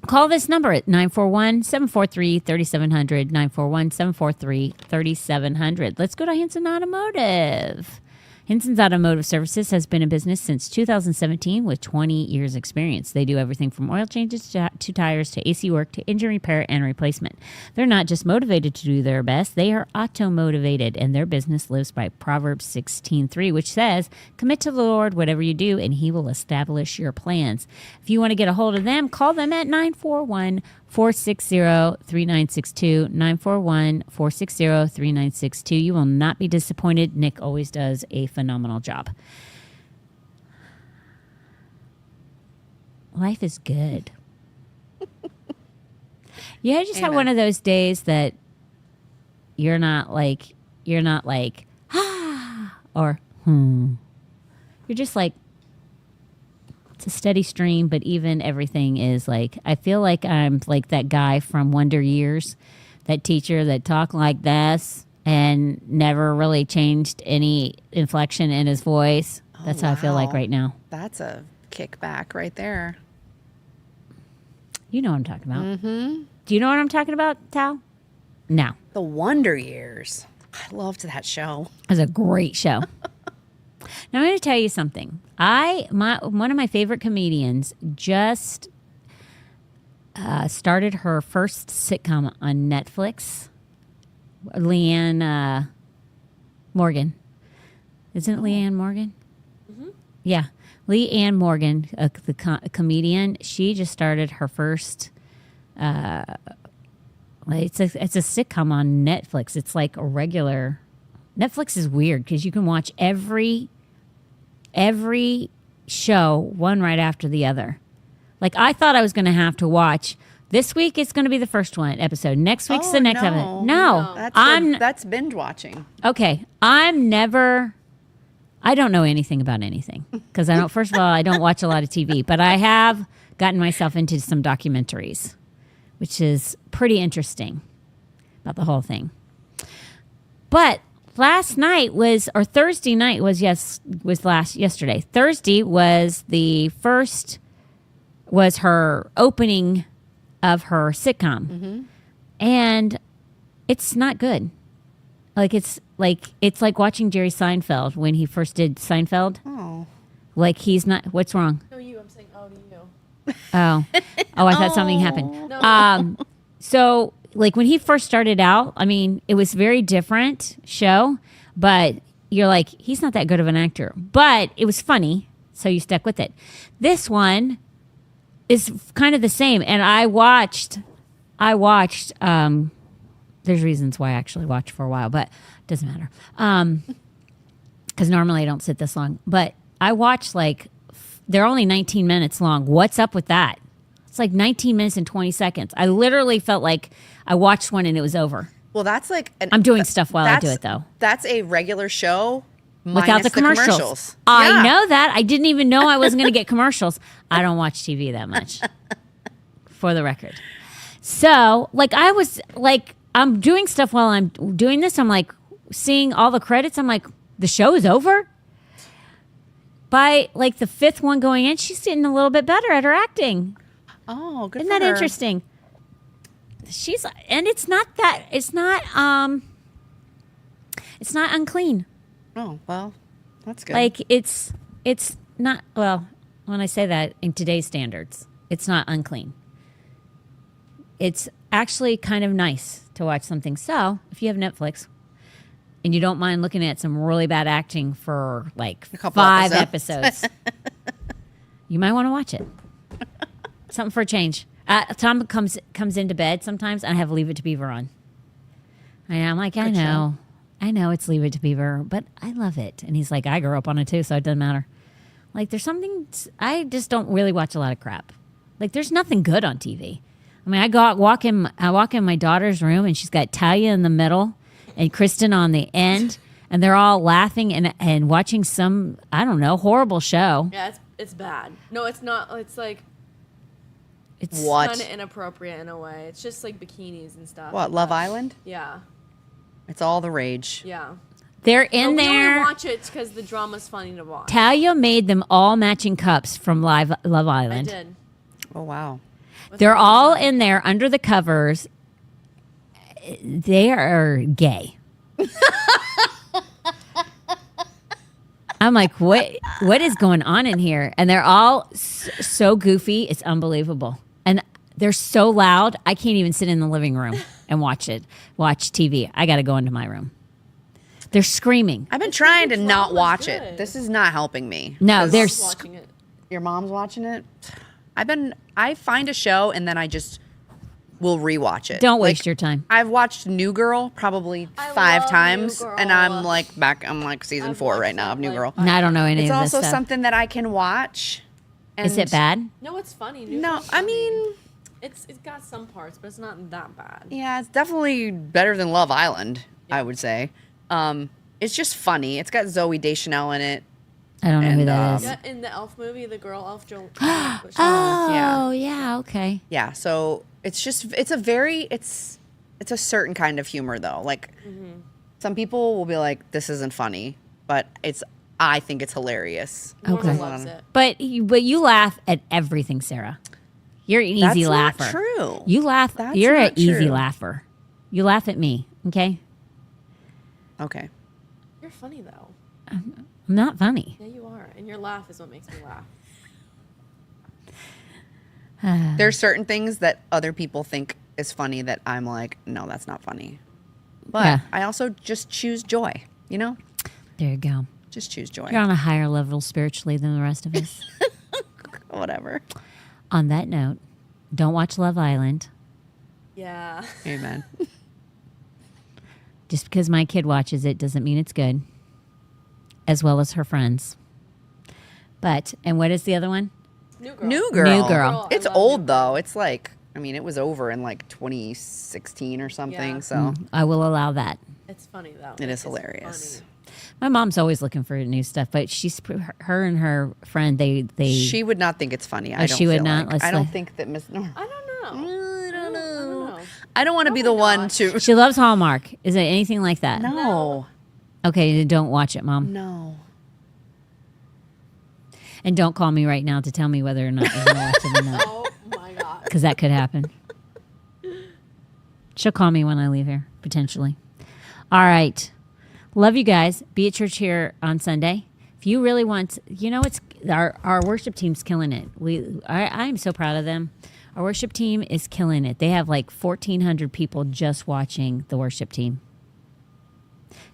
[SPEAKER 1] Call this number at 941-743-3700, 941-743-3700. Let's go to Hanson Automotive. Hinson's Automotive Services has been in business since 2017 with 20 years experience. They do everything from oil changes to tires to AC work to engine repair and replacement. They're not just motivated to do their best, they are auto-motivated, and their business lives by Proverbs 16:3, which says, "Commit to the Lord whatever you do, and he will establish your plans." If you want to get a hold of them, call them at 941-460-3962, 941-460-3962. You will not be disappointed. Nick always does a phenomenal job. Life is good. You just have one of those days that you're not like, or, You're just like, it's a steady stream, but even everything is like, I feel like I'm like that guy from Wonder Years, that teacher that talked like this and never really changed any inflection in his voice. That's how I feel like right now.
[SPEAKER 2] That's a kickback right there.
[SPEAKER 1] You know what I'm talking about. Mm-hmm. Do you know what I'm talking about, Tal? No.
[SPEAKER 2] The Wonder Years. I loved that show.
[SPEAKER 1] It was a great show. Now, I'm going to tell you something. One of my favorite comedians just started her first sitcom on Netflix. Leanne Morgan. Isn't it Leanne Morgan? Mm-hmm. Yeah. Leanne Morgan, a comedian, she just started her first... it's a sitcom on Netflix. It's like a regular... Netflix is weird because you can watch every show one right after the other. Like, I thought I was going to have to watch... This week it's going to be the first episode. Next week's the next episode. No.
[SPEAKER 2] That's binge watching.
[SPEAKER 1] Okay. I don't know anything about anything because first of all, I don't watch a lot of TV, but I have gotten myself into some documentaries, which is pretty interesting about the whole thing. But Thursday night was yesterday. Thursday was was her opening of her sitcom. Mm-hmm. And it's not good. It's like watching Jerry Seinfeld when he first did Seinfeld. Oh. Like, he's not, what's wrong?
[SPEAKER 3] No, you. I'm saying, oh, to you.
[SPEAKER 1] Oh, I thought something happened. No. So, like, when he first started out, I mean, it was very different show, but you're like, he's not that good of an actor. But it was funny, so you stuck with it. This one is kind of the same, and I watched. There's reasons why I actually watched for a while, but it doesn't matter. Because normally I don't sit this long. But I watched, they're only 19 minutes long. What's up with that? It's like 19 minutes and 20 seconds. I literally felt like I watched one and it was over.
[SPEAKER 2] Well, that's like...
[SPEAKER 1] I'm doing stuff while I do it, though.
[SPEAKER 2] That's a regular show
[SPEAKER 1] without the commercials. I know that. I didn't even know I wasn't going to get commercials. I don't watch TV that much, for the record. So, I'm doing stuff while I'm doing this. I'm seeing all the credits. I'm like, the show is over? By the fifth one going in, she's getting a little bit better at her acting.
[SPEAKER 2] Oh, good.
[SPEAKER 1] Isn't that interesting? It's not unclean.
[SPEAKER 2] Oh, well, that's good.
[SPEAKER 1] It's not, well, when I say that in today's standards, it's not unclean. It's actually kind of nice to watch something. So, if you have Netflix and you don't mind looking at some really bad acting for 5 episodes, you might want to watch it. Something for a change. Tom comes into bed sometimes, and I have Leave It to Beaver on. And I'm like, I know it's Leave It to Beaver, but I love it. And he's like, I grew up on it too, so it doesn't matter. Like, there's something, I just don't really watch a lot of crap. Like, there's nothing good on TV. I mean, I walk in my daughter's room, and she's got Talia in the middle and Kristen on the end, and they're all laughing and watching some, I don't know, horrible show.
[SPEAKER 3] Yeah, it's bad. No, it's not. It's like
[SPEAKER 1] It's
[SPEAKER 2] What?
[SPEAKER 3] kind of inappropriate in a way. It's just like bikinis and stuff.
[SPEAKER 2] What, Love Island?
[SPEAKER 3] Yeah,
[SPEAKER 2] It's all the rage.
[SPEAKER 3] yeah.
[SPEAKER 1] They're in
[SPEAKER 3] But we
[SPEAKER 1] there.
[SPEAKER 3] only watch it because the drama's funny to watch.
[SPEAKER 1] Talia made them all matching cups from Love
[SPEAKER 3] I
[SPEAKER 1] Island.
[SPEAKER 3] did.
[SPEAKER 2] Oh, wow.
[SPEAKER 1] They're all in there under the covers. They are gay. I'm like, what is going on in here? And they're all so goofy. It's unbelievable. And they're so loud. I can't even sit in the living room and watch TV. I got to go into my room. They're screaming.
[SPEAKER 2] I've been trying to
[SPEAKER 3] the
[SPEAKER 2] not
[SPEAKER 3] drama's
[SPEAKER 2] watch
[SPEAKER 3] good.
[SPEAKER 2] it. This is not helping me.
[SPEAKER 1] No,
[SPEAKER 2] 'Cause
[SPEAKER 1] they're
[SPEAKER 3] I was watching it.
[SPEAKER 2] Your mom's watching it? I find a show and then I just will rewatch it.
[SPEAKER 1] Don't
[SPEAKER 2] Like,
[SPEAKER 1] waste your time.
[SPEAKER 2] I've watched New Girl probably
[SPEAKER 3] I
[SPEAKER 2] 5
[SPEAKER 3] love
[SPEAKER 2] times,
[SPEAKER 3] New
[SPEAKER 2] and
[SPEAKER 3] Girl.
[SPEAKER 2] I'm like season
[SPEAKER 3] I've
[SPEAKER 2] 4 right
[SPEAKER 3] watched
[SPEAKER 2] now
[SPEAKER 3] it,
[SPEAKER 2] of New
[SPEAKER 3] like,
[SPEAKER 2] Girl.
[SPEAKER 1] And I don't know any
[SPEAKER 2] It's
[SPEAKER 1] of this
[SPEAKER 2] also
[SPEAKER 1] stuff.
[SPEAKER 2] something that I can watch.
[SPEAKER 1] Is it
[SPEAKER 2] and-
[SPEAKER 1] bad?
[SPEAKER 3] No, it's funny. New
[SPEAKER 2] No,
[SPEAKER 3] Girl's
[SPEAKER 2] I
[SPEAKER 3] funny.
[SPEAKER 2] mean,
[SPEAKER 3] it's got some parts, but it's not that bad.
[SPEAKER 2] yeah, it's definitely better than Love Island, I would say. It's just funny. It's got Zooey Deschanel in it.
[SPEAKER 1] I don't know who
[SPEAKER 2] And,
[SPEAKER 1] that is.
[SPEAKER 3] Yeah, in the Elf movie, the girl Elf Joe.
[SPEAKER 1] Oh, yeah, okay.
[SPEAKER 2] Yeah, so it's a certain kind of humor though. Like some people will be like, this isn't funny, but I think it's hilarious.
[SPEAKER 3] Norma
[SPEAKER 1] Okay.
[SPEAKER 3] loves it.
[SPEAKER 1] But you laugh at everything, Sarah. You're an easy
[SPEAKER 2] That's
[SPEAKER 1] laugher.
[SPEAKER 2] not true.
[SPEAKER 1] You laugh.
[SPEAKER 2] That's
[SPEAKER 1] You're an
[SPEAKER 2] not
[SPEAKER 1] easy
[SPEAKER 2] true.
[SPEAKER 1] laugher. You laugh at me, okay?
[SPEAKER 2] Okay.
[SPEAKER 3] You're funny though.
[SPEAKER 1] I'm not funny.
[SPEAKER 3] Yeah, you are, and your laugh is what makes me laugh.
[SPEAKER 2] There's certain things that other people think is funny that I'm like, no, that's not funny. But
[SPEAKER 1] Yeah.
[SPEAKER 2] I also just choose joy, you know?
[SPEAKER 1] There you go.
[SPEAKER 2] Just choose joy.
[SPEAKER 1] You're on a higher level spiritually than the rest of us.
[SPEAKER 2] Whatever.
[SPEAKER 1] On that note, don't watch Love Island.
[SPEAKER 3] Yeah.
[SPEAKER 2] Amen.
[SPEAKER 1] Just because my kid watches it doesn't mean it's good, as well as her friends. And what is the other one?
[SPEAKER 3] New girl.
[SPEAKER 2] New Girl.
[SPEAKER 1] New Girl.
[SPEAKER 2] It's
[SPEAKER 3] I love
[SPEAKER 2] old
[SPEAKER 3] New
[SPEAKER 2] though. It's like, I mean, it was over in like 2016 or something.
[SPEAKER 3] Yeah.
[SPEAKER 2] So
[SPEAKER 1] I will allow that.
[SPEAKER 3] It's funny though.
[SPEAKER 2] it is
[SPEAKER 3] It's
[SPEAKER 2] hilarious.
[SPEAKER 3] funny.
[SPEAKER 1] My mom's always looking for new stuff, but her and her friend, they
[SPEAKER 2] She would not think it's funny. I don't
[SPEAKER 1] she would
[SPEAKER 2] feel
[SPEAKER 1] not?
[SPEAKER 2] like.
[SPEAKER 1] Let's
[SPEAKER 2] I don't
[SPEAKER 1] like-
[SPEAKER 2] think that Miss. No,
[SPEAKER 3] I don't know.
[SPEAKER 2] I don't know.
[SPEAKER 3] know.
[SPEAKER 2] I don't want to be the
[SPEAKER 3] my
[SPEAKER 2] one
[SPEAKER 3] gosh.
[SPEAKER 2] to.
[SPEAKER 1] she loves Hallmark. Is it anything like that?
[SPEAKER 2] No.
[SPEAKER 1] Okay, then don't watch it, Mom.
[SPEAKER 2] No.
[SPEAKER 1] And don't call me right now to tell me whether or not you're going to watch it or not,
[SPEAKER 3] Oh my god.
[SPEAKER 1] because that could happen. She'll call me when I leave here, potentially. All right. Love you guys. Be at church here on Sunday. If you really want, it's our worship team's killing it. I am so proud of them. Our worship team is killing it. They have like 1,400 people just watching the worship team.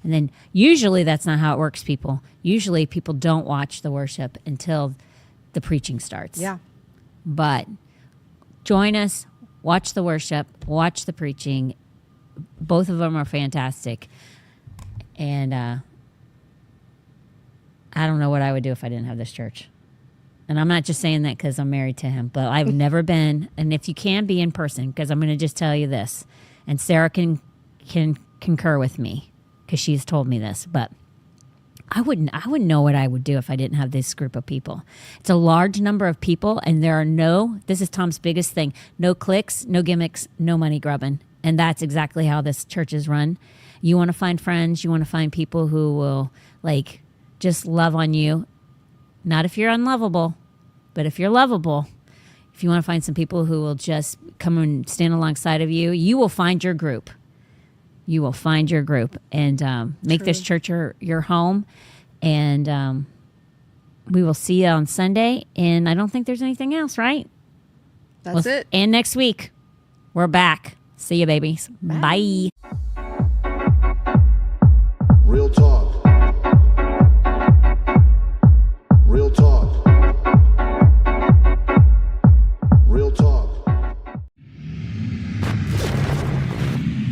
[SPEAKER 1] And then usually that's not how it works, people. Usually people don't watch the worship until the preaching starts.
[SPEAKER 2] Yeah.
[SPEAKER 1] But join us, watch the worship, watch the preaching. Both of them are fantastic. And I don't know what I would do if I didn't have this church. And I'm not just saying that because I'm married to him, but I've never been. And if you can, be in person, because I'm going to just tell you this. And Sarah can concur with me because she's told me this. But I wouldn't know what I would do if I didn't have this group of people. It's a large number of people, and this is Tom's biggest thing, no clicks, no gimmicks, no money grubbing. And that's exactly how this church is run. You want to find friends, you want to find people who will just love on you. Not if you're unlovable, but if you're lovable. If you want to find some people who will just come and stand alongside of you, you will find your group. You will find your group and make this church your home. And we will see you on Sunday. And I don't think there's anything else, right?
[SPEAKER 2] That's it.
[SPEAKER 1] And next week, we're back. See you, babies. Bye.
[SPEAKER 4] Real talk.